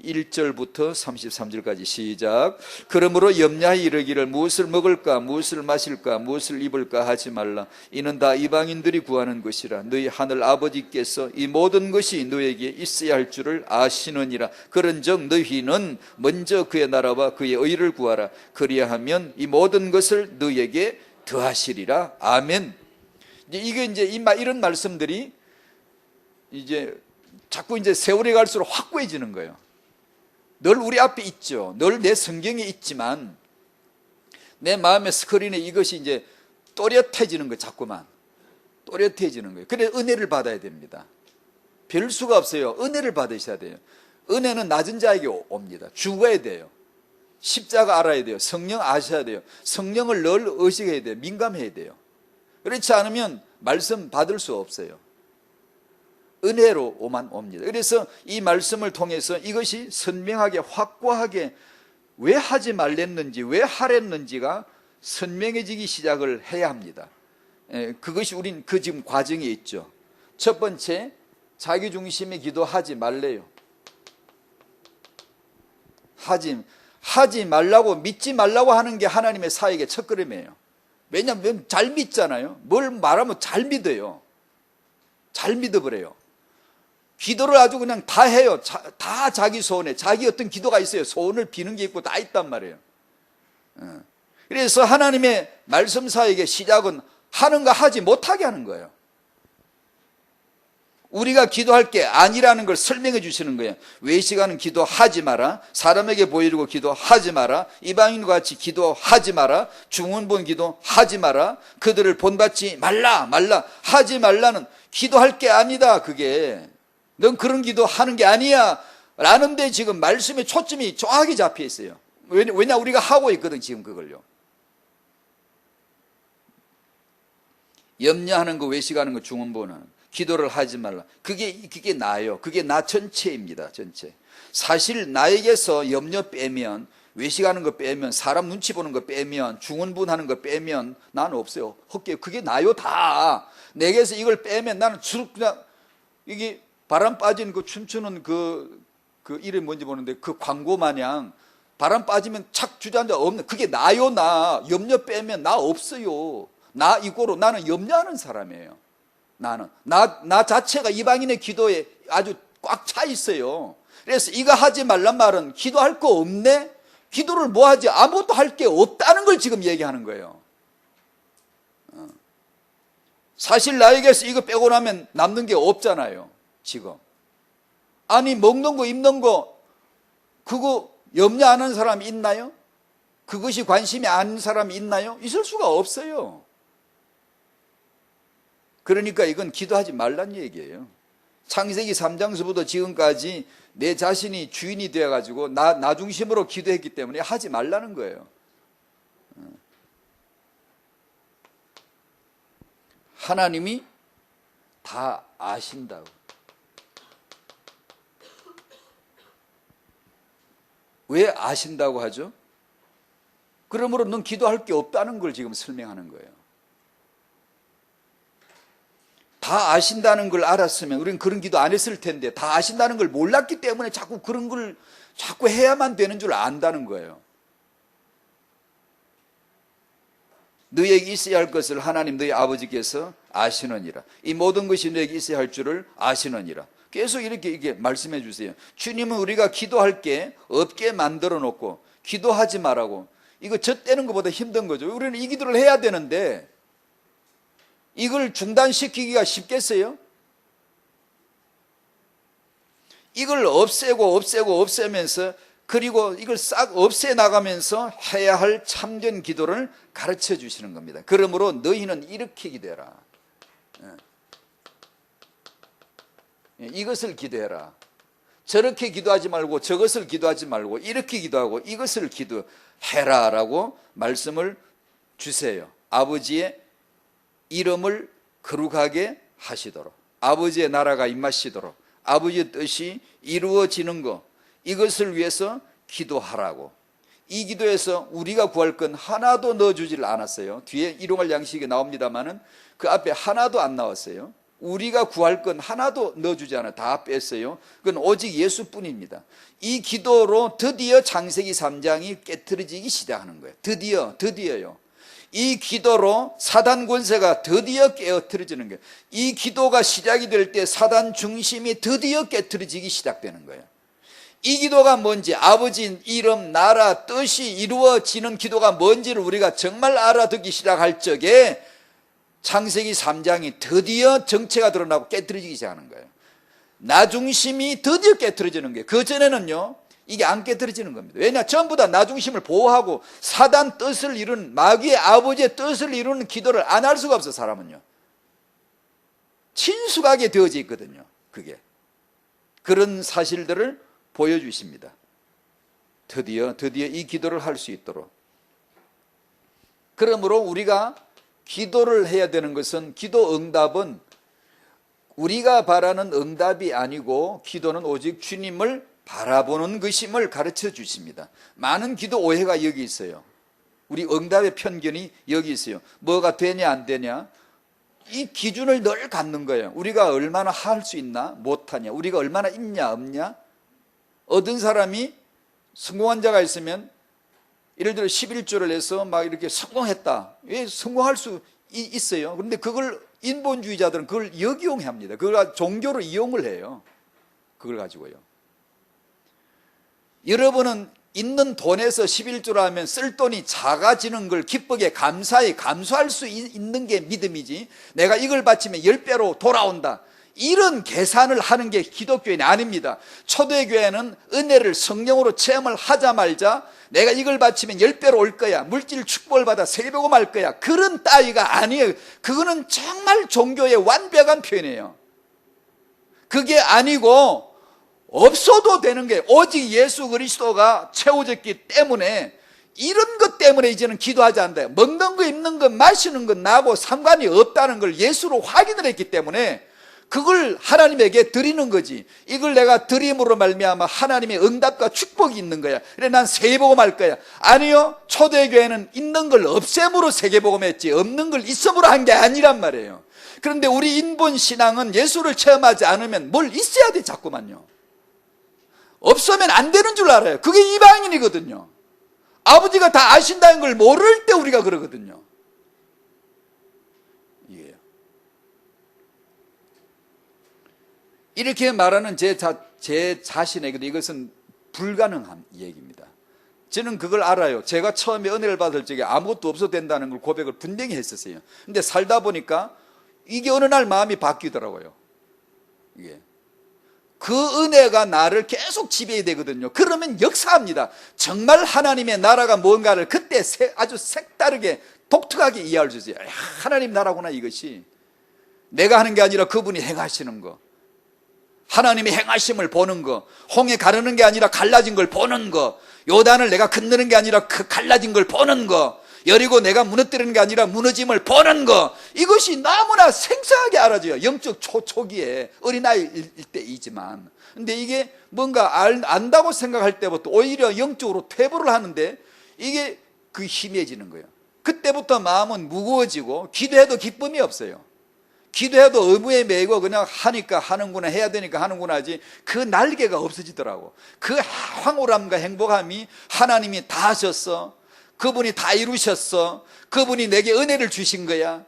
31절부터 33절까지 시작. 그러므로 염려하여 이르기를 무엇을 먹을까 무엇을 마실까 무엇을 입을까 하지 말라. 이는 다 이방인들이 구하는 것이라. 너희 하늘 아버지께서 이 모든 것이 너에게 있어야 할 줄을 아시느니라. 그런즉 너희는 먼저 그의 나라와 그의 의를 구하라. 그리하면 이 모든 것을 너에게 더하시리라. 아멘. 이게 이제 이런 말씀들이 이제 자꾸 이제 세월이 갈수록 확고해지는 거예요. 늘 우리 앞에 있죠. 늘 내 성경에 있지만 내 마음의 스크린에 이것이 이제 또렷해지는 거예요. 자꾸만 또렷해지는 거예요. 그래서 은혜를 받아야 됩니다. 별 수가 없어요. 은혜를 받으셔야 돼요. 은혜는 낮은 자에게 옵니다. 죽어야 돼요. 십자가 알아야 돼요. 성령 아셔야 돼요. 성령을 늘 의식해야 돼요. 민감해야 돼요. 그렇지 않으면 말씀 받을 수 없어요. 은혜로만 옵니다. 그래서 이 말씀을 통해서 이것이 선명하게 확고하게 왜 하지 말랬는지 왜 하랬는지가 선명해지기 시작을 해야 합니다. 그것이 우린 그 지금 과정에 있죠. 첫 번째, 자기중심의 기도하지 말래요. 하지 말라고, 믿지 말라고 하는 게 하나님의 사역의 첫걸음이에요. 왜냐하면 잘 믿잖아요. 뭘 말하면 잘 믿어요. 잘 믿어버려요. 기도를 아주 그냥 다 해요. 다 자기 소원에, 자기 어떤 기도가 있어요. 소원을 비는 게 있고 다 있단 말이에요. 그래서 하나님의 말씀 사역의 시작은 하는가 하지 못하게 하는 거예요. 우리가 기도할 게 아니라는 걸 설명해 주시는 거예요. 외식하는 기도하지 마라. 사람에게 보이려고 기도하지 마라. 이방인과 같이 기도하지 마라. 중언본 기도하지 마라. 그들을 본받지 말라. 하지 말라는 기도할 게 아니다. 그게 넌 그런 기도하는 게 아니야 라는데 지금 말씀의 초점이 정확히 잡혀 있어요. 왜냐 우리가 하고 있거든 지금 그걸요. 염려하는 거, 외식하는 거, 중언본은 기도를 하지 말라. 그게 나예요. 그게 나 전체입니다. 전체. 사실 나에게서 염려 빼면, 외식하는 거 빼면, 사람 눈치 보는 거 빼면, 중언분하는 거 빼면 나는 없어요. 헛게 그게 나요 다. 내게서 이걸 빼면 나는 그냥 이게 바람 빠진 그 춤추는 그 이름 뭔지 모르는데 그 광고 마냥 바람 빠지면 착 주저앉아 없는 그게 나요 나. 염려 빼면 나 없어요. 나 이거로 나는 염려하는 사람이에요. 나는 나 자체가 이방인의 기도에 아주 꽉 차 있어요. 그래서 이거 하지 말란 말은 기도할 거 없네? 기도를 뭐 하지? 아무것도 할 게 없다는 걸 지금 얘기하는 거예요. 사실 나에게서 이거 빼고 나면 남는 게 없잖아요. 지금 아니 먹는 거 입는 거 그거 염려 안 하는 사람이 있나요? 그것이 관심이 안 사람이 있나요? 있을 수가 없어요. 그러니까 이건 기도하지 말란 얘기예요. 창세기 3장서부터 지금까지 내 자신이 주인이 되어가지고 나 중심으로 기도했기 때문에 하지 말라는 거예요. 하나님이 다 아신다고. 왜 아신다고 하죠? 그러므로 넌 기도할 게 없다는 걸 지금 설명하는 거예요. 다 아신다는 걸 알았으면 우리는 그런 기도 안 했을 텐데 다 아신다는 걸 몰랐기 때문에 자꾸 그런 걸 자꾸 해야만 되는 줄 안다는 거예요. 너희에게 있어야 할 것을 하나님 너희 아버지께서 아시느니라. 이 모든 것이 너희에게 있어야 할 줄을 아시느니라. 계속 이렇게 말씀해 주세요. 주님은 우리가 기도할 게 없게 만들어 놓고 기도하지 말라고. 이거 젖대는 것보다 힘든 거죠. 우리는 이 기도를 해야 되는데 이걸 중단시키기가 쉽겠어요? 이걸 없애면서 그리고 이걸 싹 없애 나가면서 해야 할 참된 기도를 가르쳐 주시는 겁니다. 그러므로 너희는 이렇게 기도해라. 이것을 기도해라. 저렇게 기도하지 말고 저것을 기도하지 말고 이렇게 기도하고 이것을 기도해라 라고 말씀을 주세요. 아버지의 이름을 거룩하게 하시도록, 아버지의 나라가 임하시도록, 아버지의 뜻이 이루어지는 것, 이것을 위해서 기도하라고. 이 기도에서 우리가 구할 건 하나도 넣어주질 않았어요. 뒤에 일용할 양식이 나옵니다마는 그 앞에 하나도 안 나왔어요. 우리가 구할 건 하나도 넣어주지 않아요. 다 뺐어요. 그건 오직 예수뿐입니다. 이 기도로 드디어 창세기 3장이 깨트려지기 시작하는 거예요. 드디어요. 이 기도로 사단 권세가 드디어 깨어뜨려지는 거예요. 이 기도가 시작이 될 때 사단 중심이 드디어 깨트려지기 시작되는 거예요. 이 기도가 뭔지, 아버지 이름, 나라, 뜻이 이루어지는 기도가 뭔지를 우리가 정말 알아듣기 시작할 적에 창세기 3장이 드디어 정체가 드러나고 깨트려지기 시작하는 거예요. 나 중심이 드디어 깨트려지는 거예요. 그전에는요, 이게 안 깨트려지는 겁니다. 왜냐? 전부 다 나 중심을 보호하고 사단 뜻을 이루는, 마귀의 아버지의 뜻을 이루는 기도를 안 할 수가 없어, 사람은요. 친숙하게 되어져 있거든요, 그게. 그런 사실들을 보여주십니다. 드디어 이 기도를 할 수 있도록. 그러므로 우리가 기도를 해야 되는 것은, 기도 응답은 우리가 바라는 응답이 아니고 기도는 오직 주님을 바라보는 것임을 가르쳐 주십니다. 많은 기도 오해가 여기 있어요. 우리 응답의 편견이 여기 있어요. 뭐가 되냐 안 되냐, 이 기준을 늘 갖는 거예요. 우리가 얼마나 할 수 있나 못하냐, 우리가 얼마나 있냐 없냐. 어떤 사람이 성공한 자가 있으면 예를 들어 11조를 해서 막 이렇게 성공했다. 왜 성공할 수 있어요? 그런데 그걸 인본주의자들은 그걸 역이용합니다. 그걸 종교로 이용을 해요. 그걸 가지고요. 여러분은 있는 돈에서 11조를 하면 쓸 돈이 작아지는 걸 기쁘게 감사히 감수할 수 있는 게 믿음이지, 내가 이걸 바치면 10배로 돌아온다, 이런 계산을 하는 게 기독교인이 아닙니다. 초대교회는 은혜를 성령으로 체험을 하자 말자 내가 이걸 바치면 10배로 올 거야, 물질 축복을 받아 세배고 말 거야, 그런 따위가 아니에요. 그거는 정말 종교의 완벽한 표현이에요. 그게 아니고 없어도 되는 게, 오직 예수 그리스도가 채워졌기 때문에, 이런 것 때문에 이제는 기도하지 않는다. 먹는 거 입는 거 마시는 건 나하고 상관이 없다는 걸 예수로 확인을 했기 때문에 그걸 하나님에게 드리는 거지. 이걸 내가 드림으로 말미암아 하나님의 응답과 축복이 있는 거야. 그래 난 세계복음 할 거야. 아니요, 초대교회는 있는 걸 없앰으로 세계복음했지 없는 걸 있음으로 한 게 아니란 말이에요. 그런데 우리 인본신앙은 예수를 체험하지 않으면 뭘 있어야 돼 자꾸만요. 없으면 안 되는 줄 알아요. 그게 이방인이거든요. 아버지가 다 아신다는 걸 모를 때 우리가 그러거든요. 이게요. 이렇게 말하는 제 자신에게도 이것은 불가능한 얘기입니다. 저는 그걸 알아요. 제가 처음에 은혜를 받을 적에 아무것도 없어도 된다는 걸 고백을 분명히 했었어요. 근데 살다 보니까 이게 어느 날 마음이 바뀌더라고요. 이게. 그 은혜가 나를 계속 지배해야 되거든요. 그러면 역사합니다. 정말 하나님의 나라가 뭔가를 그때 아주 색다르게 독특하게 이해할 수 있어요. 하나님 나라구나, 이것이. 내가 하는 게 아니라 그분이 행하시는 거, 하나님의 행하심을 보는 거, 홍해 가르는 게 아니라 갈라진 걸 보는 거, 요단을 내가 건너는 게 아니라 그 갈라진 걸 보는 거, 여리고 내가 무너뜨리는 게 아니라 무너짐을 보는 거, 이것이 너무나 생생하게 알아져요. 영적 초기에 어린아이일 때이지만. 근데 이게 뭔가 안다고 생각할 때부터 오히려 영적으로 퇴보를 하는데 이게 그 힘해지는 거예요. 그때부터 마음은 무거워지고 기도해도 기쁨이 없어요. 기도해도 의무에 매이고 그냥 하니까 하는구나, 해야 되니까 하는구나 하지, 그 날개가 없어지더라고. 그 황홀함과 행복함이 하나님이 다 하셨어, 그분이 다 이루셨어, 그분이 내게 은혜를 주신 거야,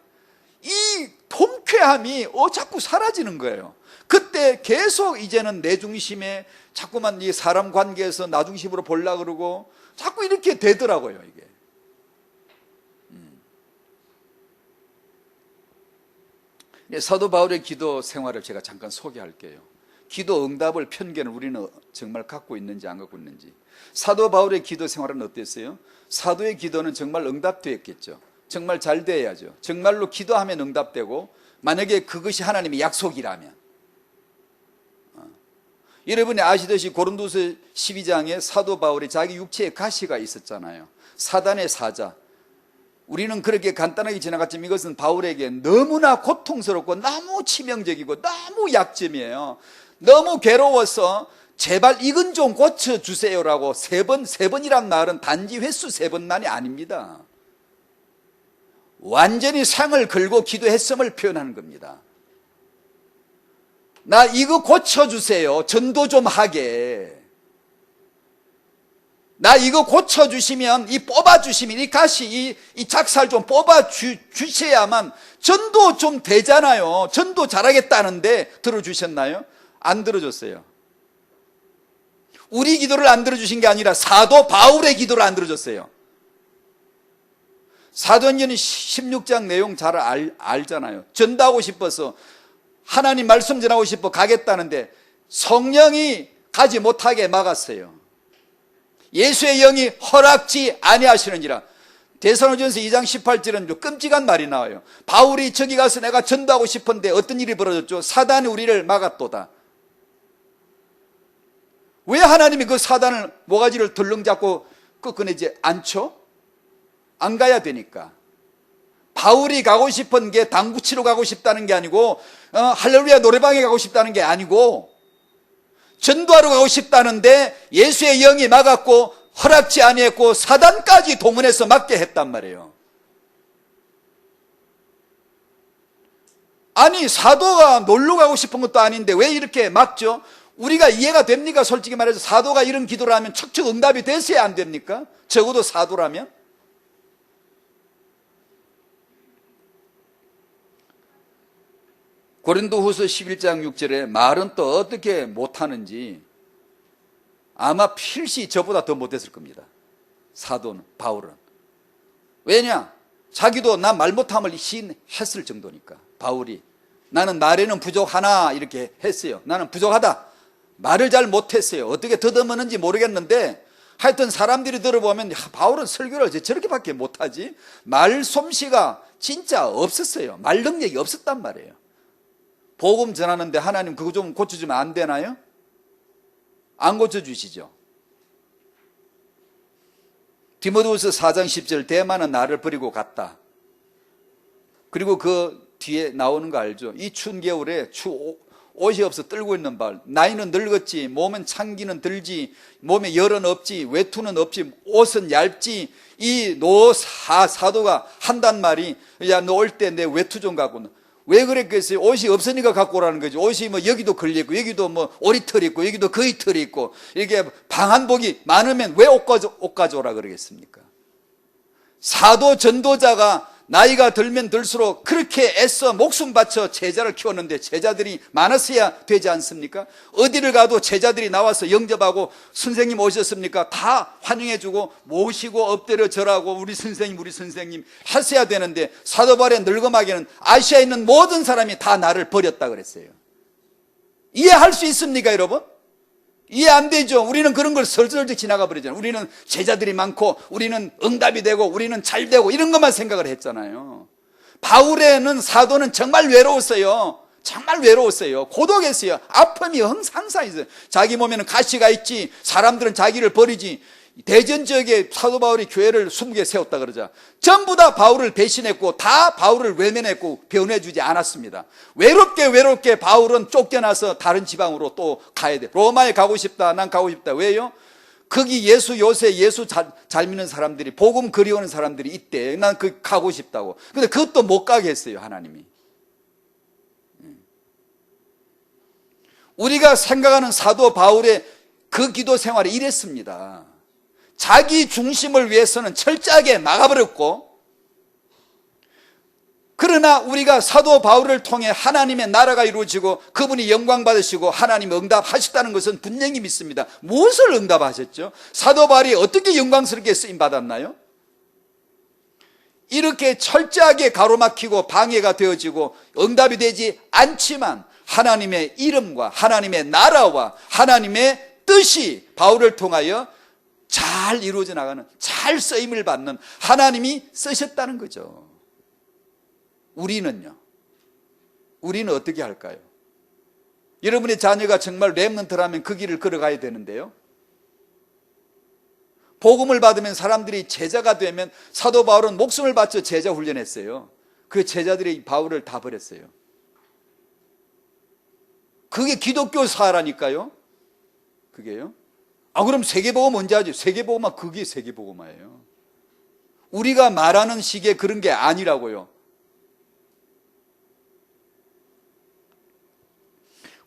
이 통쾌함이 자꾸 사라지는 거예요. 그때 계속 이제는 내 중심에 자꾸만 이 사람 관계에서 나 중심으로 보려고 그러고 자꾸 이렇게 되더라고요, 이게. 사도 바울의 기도 생활을 제가 잠깐 소개할게요. 기도 응답을 편견을 우리는 정말 갖고 있는지 안 갖고 있는지. 사도 바울의 기도 생활은 어땠어요? 사도의 기도는 정말 응답되었겠죠. 정말 잘 돼야죠. 정말로 기도하면 응답되고, 만약에 그것이 하나님의 약속이라면. 여러분이 아시듯이 고린도서 12장에 사도 바울이 자기 육체에 가시가 있었잖아요. 사단의 사자. 우리는 그렇게 간단하게 지나갔지만 이것은 바울에게 너무나 고통스럽고 너무 치명적이고 너무 약점이에요. 너무 괴로워서 제발 이건 좀 고쳐주세요라고 세 번이란 말은 단지 횟수 3번만이 아닙니다. 완전히 상을 걸고 기도했음을 표현하는 겁니다. 나 이거 고쳐주세요. 전도 좀 하게. 나 이거 고쳐주시면, 뽑아주시면, 이 가시, 이 작살 좀 뽑아주셔야만 전도 좀 되잖아요. 전도 잘하겠다는데 들어주셨나요? 안 들어줬어요. 우리 기도를 안 들어주신 게 아니라 사도 바울의 기도를 안 들어줬어요. 사도행전 16장 내용 잘 알잖아요. 전도하고 싶어서 하나님 말씀 전하고 싶어 가겠다는데 성령이 가지 못하게 막았어요. 예수의 영이 허락지 아니하시느니라. 데살로니가전서 2장 18절은 좀 끔찍한 말이 나와요. 바울이 저기 가서 내가 전도하고 싶은데 어떤 일이 벌어졌죠? 사단이 우리를 막았도다. 왜 하나님이 그 사단을 모가지를 덜렁 잡고 끄끄내지 않죠? 안 가야 되니까. 바울이 가고 싶은 게 당구 치러 가고 싶다는 게 아니고 할렐루야 노래방에 가고 싶다는 게 아니고 전도하러 가고 싶다는데 예수의 영이 막았고 허락지 아니했고 사단까지 동원해서 막게 했단 말이에요. 아니 사도가 놀러 가고 싶은 것도 아닌데 왜 이렇게 막죠? 우리가 이해가 됩니까? 솔직히 말해서 사도가 이런 기도를 하면 척척 응답이 됐어야 안 됩니까? 적어도 사도라면. 고린도후서 11장 6절에 말은 또 어떻게 못하는지 아마 필시 저보다 더 못했을 겁니다. 사도는, 바울은. 왜냐? 자기도 나 말 못함을 시인했을 정도니까. 바울이 나는 말에는 부족하나 이렇게 했어요. 나는 부족하다. 말을 잘 못했어요. 어떻게 더듬었는지 모르겠는데 하여튼 사람들이 들어보면 바울은 설교를 저렇게밖에 못하지. 말솜씨가 진짜 없었어요. 말 능력이 없었단 말이에요. 복음 전하는데 하나님 그거 좀 고쳐주면 안 되나요? 안 고쳐주시죠. 디모데후서 4장 10절 대만은 나를 버리고 갔다. 그리고 그 뒤에 나오는 거 알죠? 이 추운 겨울에 옷이 없어 떨고 있는 발. 나이는 늙었지, 몸은 창기는 들지, 몸에 열은 없지, 외투는 없지, 옷은 얇지. 이 사도가 한단 말이 야 너 올 때 내 외투 좀 갖고 왜 그랬겠어요? 옷이 없으니까 갖고 오라는 거지. 옷이 뭐 여기도 걸려있고 여기도 뭐 오리털이 있고 여기도 거위털이 있고 이렇게 방한복이 많으면 왜 옷 가져오라 그러겠습니까? 사도 전도자가 나이가 들면 들수록 그렇게 애써 목숨 바쳐 제자를 키웠는데 제자들이 많았어야 되지 않습니까? 어디를 가도 제자들이 나와서 영접하고 선생님 오셨습니까? 다 환영해주고 모시고 엎드려 절하고 우리 선생님 했어야 되는데 사도 바울의 늙음하게는 아시아에 있는 모든 사람이 다 나를 버렸다 그랬어요. 이해할 수 있습니까 여러분? 이해 안 되죠. 우리는 그런 걸 설설적 지나가 버리잖아요. 우리는 제자들이 많고 우리는 응답이 되고 우리는 잘 되고 이런 것만 생각을 했잖아요. 바울에는 사도는 정말 외로웠어요. 정말 외로웠어요. 고독했어요. 아픔이 항상 있어요. 자기 몸에는 가시가 있지. 사람들은 자기를 버리지. 대전 지역에 사도 바울이 교회를 20개 세웠다 그러자 전부 다 바울을 배신했고 다 바울을 외면했고 변해주지 않았습니다. 외롭게 바울은 쫓겨나서 다른 지방으로 또 가야 돼. 로마에 가고 싶다. 난 가고 싶다. 왜요? 거기 요새 예수 잘 믿는 사람들이 복음 그리워하는 사람들이 있대. 난 그 가고 싶다고. 근데 그것도 못 가게 했어요 하나님이. 우리가 생각하는 사도 바울의 그 기도 생활이 이랬습니다. 자기 중심을 위해서는 철저하게 막아버렸고, 그러나 우리가 사도 바울을 통해 하나님의 나라가 이루어지고 그분이 영광 받으시고 하나님 응답하셨다는 것은 분명히 믿습니다. 무엇을 응답하셨죠? 사도 바울이 어떻게 영광스럽게 쓰임 받았나요? 이렇게 철저하게 가로막히고 방해가 되어지고 응답이 되지 않지만 하나님의 이름과 하나님의 나라와 하나님의 뜻이 바울을 통하여 잘 이루어져 나가는, 잘 쓰임을 받는 하나님이 쓰셨다는 거죠. 우리는요? 우리는 어떻게 할까요? 여러분의 자녀가 정말 렘넌트라면 그 길을 걸어가야 되는데요. 복음을 받으면 사람들이 제자가 되면 사도 바울은 목숨을 바쳐 제자 훈련했어요. 그 제자들이 바울을 다 버렸어요. 그게 기독교 사라니까요. 그게요. 그럼 세계복음 언제 하지? 세계복음화, 그게 세계복음화예요. 우리가 말하는 식의 그런 게 아니라고요.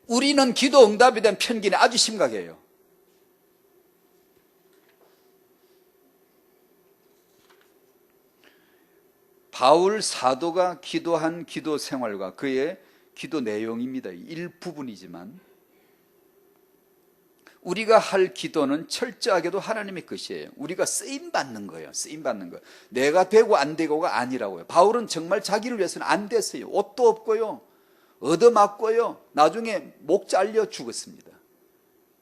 우리는 기도 응답에 대한 편견이 아주 심각해요. 바울 사도가 기도한 기도 생활과 그의 기도 내용입니다. 일부분이지만 우리가 할 기도는 철저하게도 하나님의 것이에요. 우리가 쓰임받는 거예요. 쓰임받는 거. 내가 되고 안 되고가 아니라고요. 바울은 정말 자기를 위해서는 안 됐어요. 옷도 없고요. 얻어맞고요. 나중에 목 잘려 죽었습니다.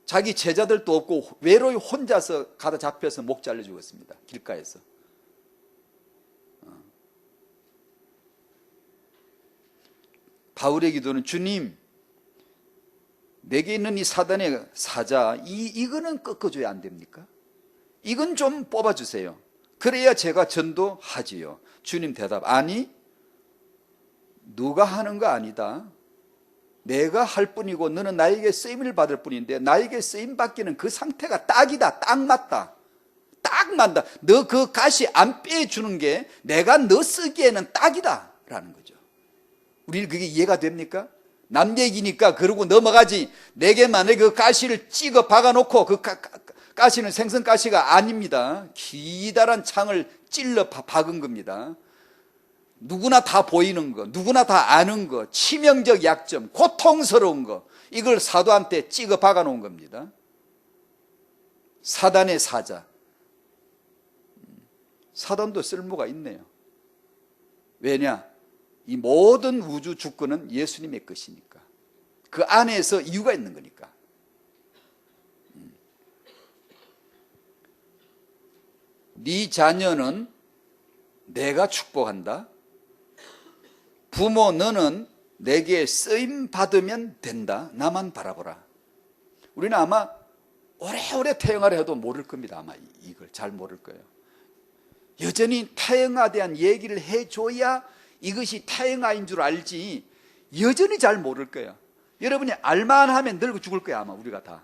자기 제자들도 없고 외로이 혼자서 가다 잡혀서 목 잘려 죽었습니다. 길가에서. 바울의 기도는 주님, 내게 있는 이 사단의 사자, 이거는 꺾어줘야 안 됩니까? 이건 좀 뽑아주세요. 그래야 제가 전도하지요. 주님 대답, 아니, 누가 하는 거 아니다. 내가 할 뿐이고 너는 나에게 쓰임을 받을 뿐인데 나에게 쓰임 받기는 그 상태가 딱이다. 딱 맞다. 딱 맞다. 너 그 가시 안 빼주는 게 내가 너 쓰기에는 딱이다. 라는 거죠. 우리는 그게 이해가 됩니까? 남 얘기니까 그러고 넘어가지. 내게 만약에 그 가시를 찍어 박아놓고 그 가시는 생선가시가 아닙니다. 기다란 창을 찔러 박은 겁니다. 누구나 다 보이는 거, 누구나 다 아는 거, 치명적 약점, 고통스러운 거, 이걸 사도한테 찍어 박아 놓은 겁니다. 사단의 사자. 사단도 쓸모가 있네요. 왜냐? 이 모든 우주 주권은 예수님의 것이니까. 그 안에서 이유가 있는 거니까. 네 자녀는 내가 축복한다. 부모 너는 내게 쓰임 받으면 된다. 나만 바라보라. 우리는 아마 오래오래 태영아를 해도 모를 겁니다. 아마 이걸 잘 모를 거예요. 여전히 태영아에 대한 얘기를 해줘야 이것이 태영아인 줄 알지 여전히 잘 모를 거예요. 여러분이 알만하면 늙어 죽을 거야 아마. 우리가 다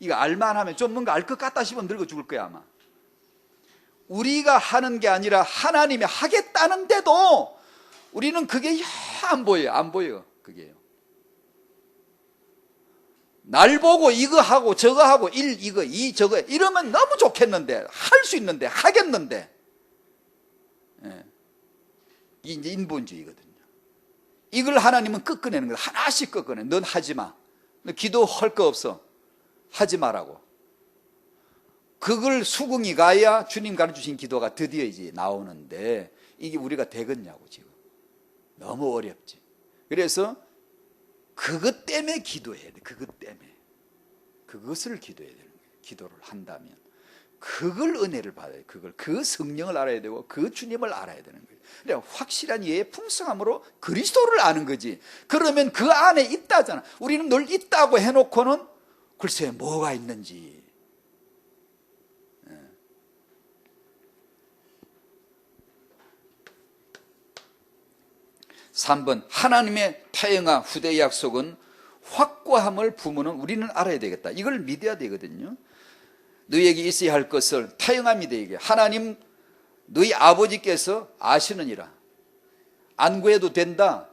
이거 알만하면 좀 뭔가 알 것 같다 싶으면 늙어 죽을 거야 아마. 우리가 하는 게 아니라 하나님이 하겠다는데도 우리는 그게 안 보여요. 안 보여요. 그게요. 날 보고 이거 하고 저거 하고 이거 저거 이러면 너무 좋겠는데, 할 수 있는데, 하겠는데, 이제 인본주의거든요. 이걸 하나님은 꺾어내는 거예요. 하나씩 꺾어내. 넌 하지 마. 너 기도할 거 없어. 하지 마라고. 그걸 수긍이 가야 주님 가르쳐주신 기도가 드디어 이제 나오는데, 이게 우리가 되겠냐고 지금. 너무 어렵지. 그래서 그것 때문에 기도해야 돼. 그것 때문에. 그것을 기도해야 되는 거예요. 기도를 한다면. 그걸 은혜를 받아야 돼. 그 성령을 알아야 되고 그 주님을 알아야 되는 거예요. 그러니까 확실한 예의 풍성함으로 그리스도를 아는 거지. 그러면 그 안에 있다잖아. 우리는 늘 있다고 해놓고는 글쎄 뭐가 있는지. 3번 하나님의 태영아 후대의 약속은 확고함을 부모는 우리는 알아야 되겠다. 이걸 믿어야 되거든요. 너희에게 있어야 할 것을 태영함이 되게 하나님 너희 아버지께서 아시느니라. 안 구해도 된다.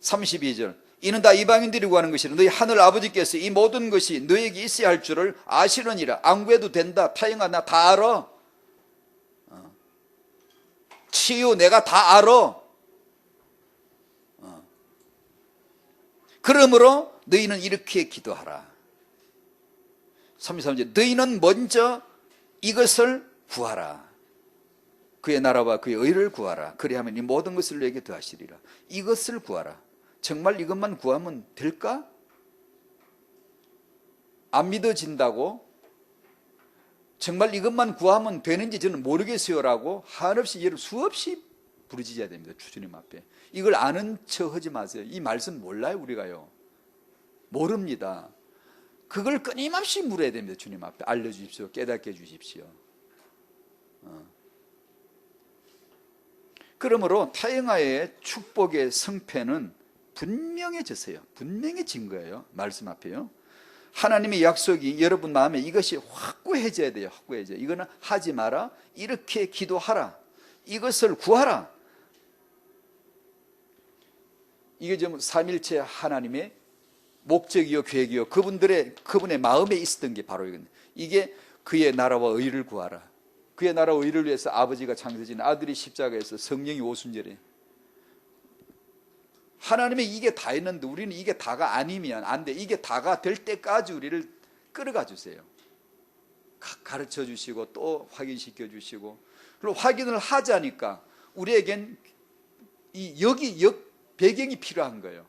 32절 이는 다 이방인들이 구하는 것이라. 너희 하늘 아버지께서 이 모든 것이 너희에게 있어야 할 줄을 아시느니라. 안 구해도 된다. 태영아 나 다 알아. 치유 내가 다 알아. 그러므로 너희는 이렇게 기도하라. 33절 너희는 먼저 이것을 구하라. 그의 나라와 그의 의를 구하라. 그리하면 이 모든 것을 너에게 더하시리라. 이것을 구하라. 정말 이것만 구하면 될까? 안 믿어진다고? 정말 이것만 구하면 되는지 저는 모르겠어요라고 한없이 여러분 수없이 부르짖어야 됩니다. 주님 앞에. 이걸 아는 척 하지 마세요. 이 말씀 몰라요 우리가요. 모릅니다. 그걸 끊임없이 물어야 됩니다. 주님 앞에 알려주십시오. 깨닫게 해주십시오. 그러므로 타영아의 축복의 성패는 분명해졌어요. 분명해진 거예요. 말씀 앞에요. 하나님의 약속이 여러분 마음에 이것이 확고해져야 돼요. 확고해져요. 이거는 하지 마라. 이렇게 기도하라. 이것을 구하라. 이게 좀 삼일체 하나님의 목적이요 계획이요 그분의 마음에 있었던 게 바로 이겁니다. 이게 그의 나라와 의를 구하라. 그의 나라와 의를 위해서 아버지가 창세진 아들이 십자가에서 성령이 오순절에 하나님의 이게 다 있는데 우리는 이게 다가 아니면 안 돼. 이게 다가 될 때까지 우리를 끌어가 주세요. 가르쳐 주시고 또 확인시켜 주시고 그리고 확인을 하자니까 우리에겐 여기 배경이 필요한 거예요.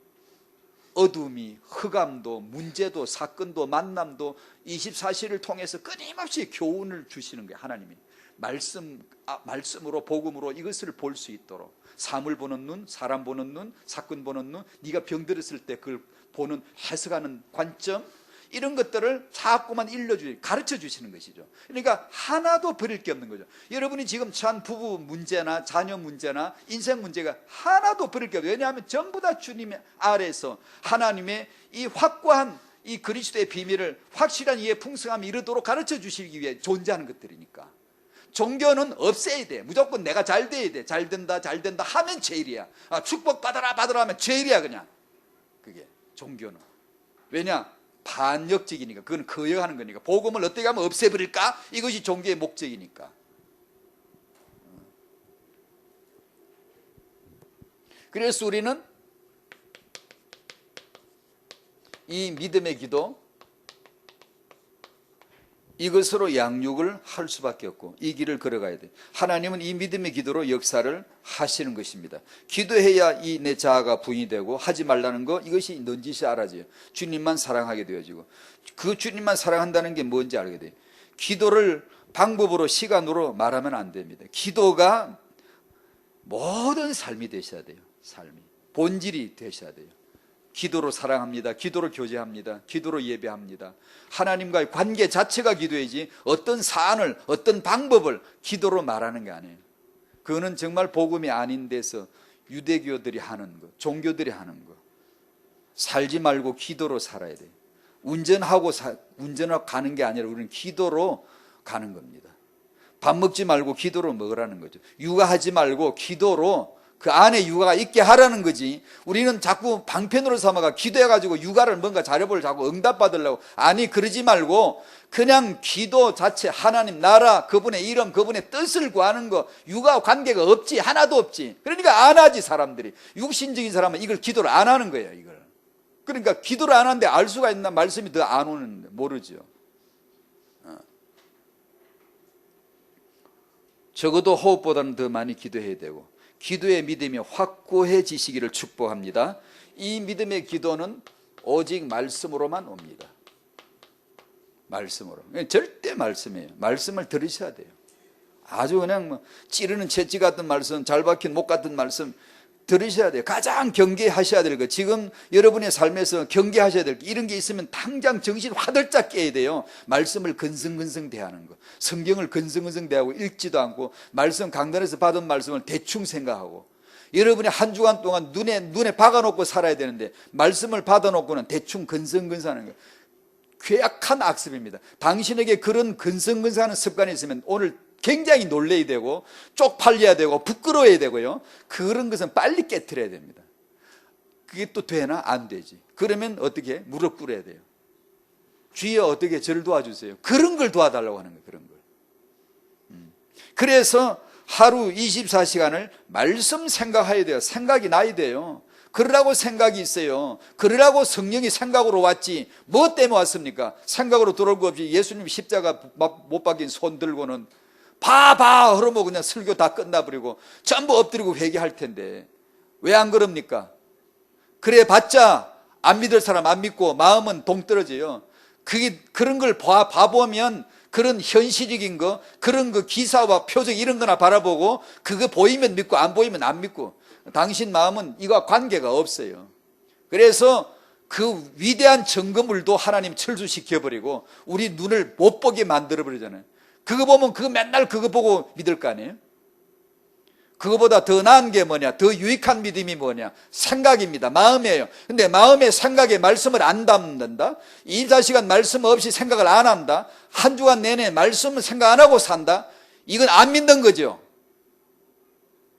어둠이, 흑암도, 문제도, 사건도, 만남도 24시를 통해서 끊임없이 교훈을 주시는 거예요. 하나님이 말씀으로 복음으로 이것을 볼 수 있도록 사물 보는 눈, 사람 보는 눈, 사건 보는 눈, 네가 병들었을 때 그걸 보는 해석하는 관점 이런 것들을 자꾸만 가르쳐 주시는 것이죠. 그러니까 하나도 버릴 게 없는 거죠. 여러분이 지금 처한 부부 문제나 자녀 문제나 인생 문제가 하나도 버릴 게 없어요. 왜냐하면 전부 다 주님 아래에서 하나님의 이 확고한 이 그리스도의 비밀을 확실한 이해 풍성함이 이르도록 가르쳐 주시기 위해 존재하는 것들이니까. 종교는 없애야 돼. 무조건 내가 잘 돼야 돼. 잘 된다 하면 죄일이야. 축복 받아라 하면 죄일이야 그냥. 그게 종교는. 왜냐? 반역적이니까. 그건 거역하는 거니까. 복음을 어떻게 하면 없애버릴까? 이것이 종교의 목적이니까. 그래서 우리는 이 믿음의 기도 이것으로 양육을 할 수밖에 없고 이 길을 걸어가야 돼. 하나님은 이 믿음의 기도로 역사를 하시는 것입니다. 기도해야 이 내 자아가 부인이 되고 하지 말라는 거 이것이 넌지시 알아져요. 주님만 사랑하게 되어지고 그 주님만 사랑한다는 게 뭔지 알게 돼요. 기도를 방법으로 시간으로 말하면 안 됩니다. 기도가 모든 삶이 되셔야 돼요. 삶이 본질이 되셔야 돼요. 기도로 사랑합니다. 기도로 교제합니다. 기도로 예배합니다. 하나님과의 관계 자체가 기도이지 어떤 사안을 어떤 방법을 기도로 말하는 게 아니에요. 그거는 정말 복음이 아닌 데서 유대교들이 하는 거, 종교들이 하는 거. 살지 말고 기도로 살아야 돼요. 운전하고 가는 게 아니라 우리는 기도로 가는 겁니다. 밥 먹지 말고 기도로 먹으라는 거죠. 육아하지 말고 기도로 그 안에 육아가 있게 하라는 거지. 우리는 자꾸 방편으로 삼아가 기도해가지고 육아를 뭔가 자료를 자꾸 응답받으려고. 아니 그러지 말고 그냥 기도 자체 하나님 나라 그분의 이름 그분의 뜻을 구하는 거. 육아 관계가 없지. 하나도 없지. 그러니까 안 하지 사람들이. 육신적인 사람은 이걸 기도를 안 하는 거예요. 이걸. 그러니까 기도를 안 하는데 알 수가 있나 말씀이 더 안 오는데 모르죠. 적어도 호흡보다는 더 많이 기도해야 되고 기도의 믿음이 확고해지시기를 축복합니다. 이 믿음의 기도는 오직 말씀으로만 옵니다. 말씀으로. 절대 말씀이에요. 말씀을 들으셔야 돼요. 아주 그냥 뭐 찌르는 채찍 같은 말씀, 잘 박힌 목 같은 말씀 들으셔야 돼요. 가장 경계하셔야 될 거. 지금 여러분의 삶에서 경계하셔야 될 거. 이런 게 있으면 당장 정신 화들짝 깨야 돼요. 말씀을 근성근성 대하는 거. 성경을 근성근성 대하고 읽지도 않고 말씀 강단에서 받은 말씀을 대충 생각하고 여러분이 한 주간 동안 눈에 박아놓고 살아야 되는데 말씀을 받아놓고는 대충 근성근성하는 거. 괴악한 악습입니다. 당신에게 그런 근성근성하는 습관이 있으면 오늘 굉장히 놀래야 되고 쪽팔려야 되고 부끄러워야 되고요. 그런 것은 빨리 깨트려야 됩니다. 그게 또 되나? 안 되지. 그러면 어떻게? 무릎 꿇어야 돼요. 주여 어떻게 저를 도와주세요. 그런 걸 도와달라고 하는 거예요. 그런 걸. 그래서 하루 24시간을 말씀 생각해야 돼요. 생각이 나야 돼요. 그러라고 생각이 있어요. 그러라고 성령이 생각으로 왔지. 뭐 때문에 왔습니까? 생각으로 들어올 거 없이 예수님 십자가 못 박힌 손 들고는 봐봐 그러면 그냥 설교 다 끝나버리고 전부 엎드리고 회개할 텐데 왜 안 그럽니까? 그래 봤자 안 믿을 사람 안 믿고 마음은 동떨어져요. 그런 걸 봐보면 그런 현실적인 거 그런 그 기사와 표적 이런 거나 바라보고 그거 보이면 믿고 안 보이면 안 믿고 당신 마음은 이거와 관계가 없어요. 그래서 그 위대한 증거물도 하나님 철수시켜버리고 우리 눈을 못 보게 만들어버리잖아요. 그거 보면 맨날 그거 보고 믿을 거 아니에요? 그거보다 더 나은 게 뭐냐? 더 유익한 믿음이 뭐냐? 생각입니다. 마음이에요. 근데 마음에 생각에 말씀을 안 담는다? 24시간 말씀 없이 생각을 안 한다? 한 주간 내내 말씀을 생각 안 하고 산다? 이건 안 믿는 거죠.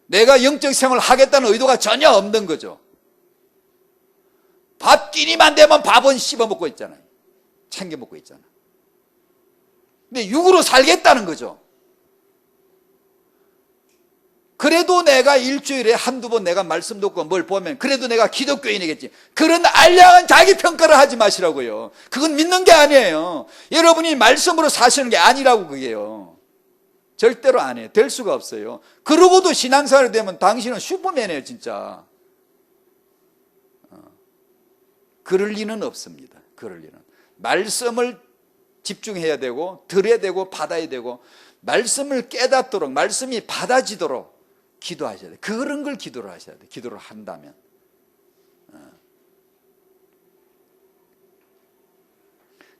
내가 영적 생활을 하겠다는 의도가 전혀 없는 거죠. 밥 끼니만 되면 밥은 씹어 먹고 있잖아요. 챙겨 먹고 있잖아요. 근데 육으로 살겠다는 거죠. 그래도 내가 일주일에 한두 번 내가 말씀 듣고 뭘 보면 그래도 내가 기독교인이겠지. 그런 알량한 자기 평가를 하지 마시라고요. 그건 믿는 게 아니에요. 여러분이 말씀으로 사시는 게 아니라고 그게요. 절대로 안 해요. 될 수가 없어요. 그러고도 신앙생활이 되면 당신은 슈퍼맨이에요, 진짜. 그럴 리는 없습니다. 그럴 리는. 말씀을 집중해야 되고 들어야 되고 받아야 되고 말씀을 깨닫도록 말씀이 받아지도록 기도하셔야 돼요. 그런 걸 기도를 하셔야 돼요. 기도를 한다면.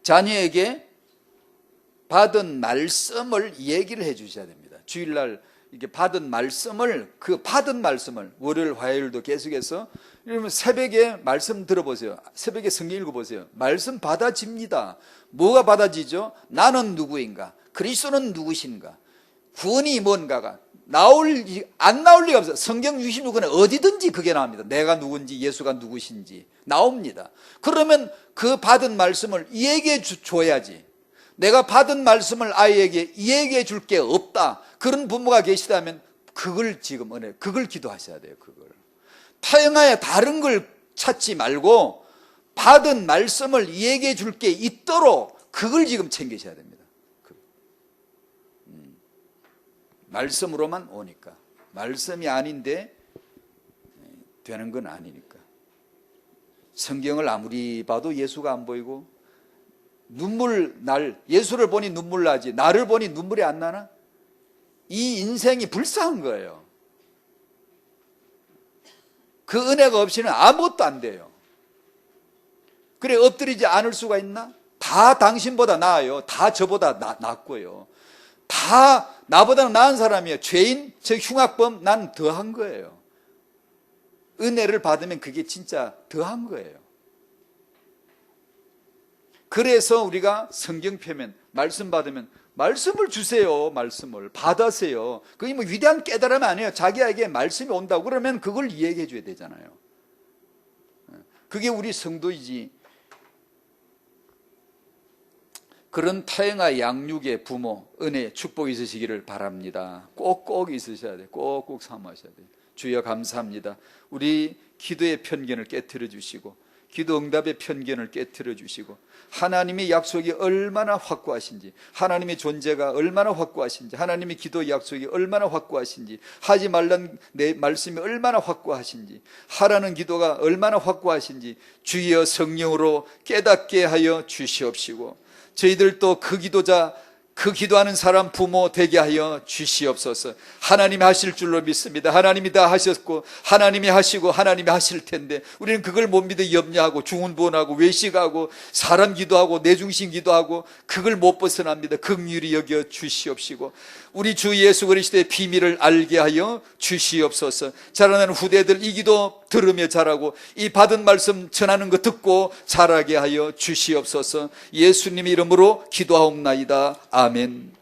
자녀에게 받은 말씀을 얘기를 해 주셔야 됩니다. 주일날 이렇게 받은 말씀을 월요일 화요일도 계속해서 이러면 새벽에 말씀 들어보세요. 새벽에 성경 읽어보세요. 말씀 받아집니다. 뭐가 받아지죠? 나는 누구인가? 그리스도는 누구신가? 구원이 뭔가가 안 나올 리가 없어요. 성경 66권에 어디든지 그게 나옵니다. 내가 누군지 예수가 누구신지 나옵니다. 그러면 그 받은 말씀을 얘기해 줘야지. 내가 받은 말씀을 아이에게 얘기해 줄 게 없다. 그런 부모가 계시다면 그걸 기도하셔야 돼요. 그걸. 타영하에 다른 걸 찾지 말고 받은 말씀을 얘기해 줄 게 있도록 그걸 지금 챙기셔야 됩니다. 말씀으로만 오니까. 말씀이 아닌데 되는 건 아니니까. 성경을 아무리 봐도 예수가 안 보이고 예수를 보니 눈물 나지 나를 보니 눈물이 안 나나? 이 인생이 불쌍한 거예요. 그 은혜가 없이는 아무것도 안 돼요. 그래 엎드리지 않을 수가 있나? 다 당신보다 나아요. 다 저보다 낫고요. 다 나보다 나은 사람이에요. 죄인, 저 흉악범 난 더한 거예요. 은혜를 받으면 그게 진짜 더한 거예요. 그래서 우리가 성경 펴면 말씀 받으면 말씀을 주세요. 말씀을 받으세요. 그게 뭐 위대한 깨달음이 아니에요. 자기에게 말씀이 온다고 그러면 그걸 이야기해 줘야 되잖아요. 그게 우리 성도이지. 그런 타영아 양육의 부모 은혜 축복이 있으시기를 바랍니다. 꼭꼭 있으셔야 돼요. 꼭꼭 사모하셔야 돼요. 주여 감사합니다. 우리 기도의 편견을 깨트려 주시고 기도 응답의 편견을 깨트려 주시고 하나님의 약속이 얼마나 확고하신지 하나님의 존재가 얼마나 확고하신지 하나님의 기도 약속이 얼마나 확고하신지 하지 말란 내 말씀이 얼마나 확고하신지 하라는 기도가 얼마나 확고하신지 주여 성령으로 깨닫게 하여 주시옵시고 저희들도 그 기도하는 사람 부모 되게 하여 주시옵소서. 하나님이 하실 줄로 믿습니다. 하나님이 다 하셨고 하나님이 하시고 하나님이 하실 텐데 우리는 그걸 못 믿어 염려하고 중언부언하고 외식하고 사람 기도하고 내 중심 기도하고 그걸 못 벗어납니다. 긍휼히 여겨 주시옵시고 우리 주 예수 그리스도의 비밀을 알게 하여 주시옵소서. 자라나는 후대들 이 기도 들으며 자라고 이 받은 말씀 전하는 거 듣고 자라게 하여 주시옵소서. 예수님의 이름으로 기도하옵나이다. 아멘.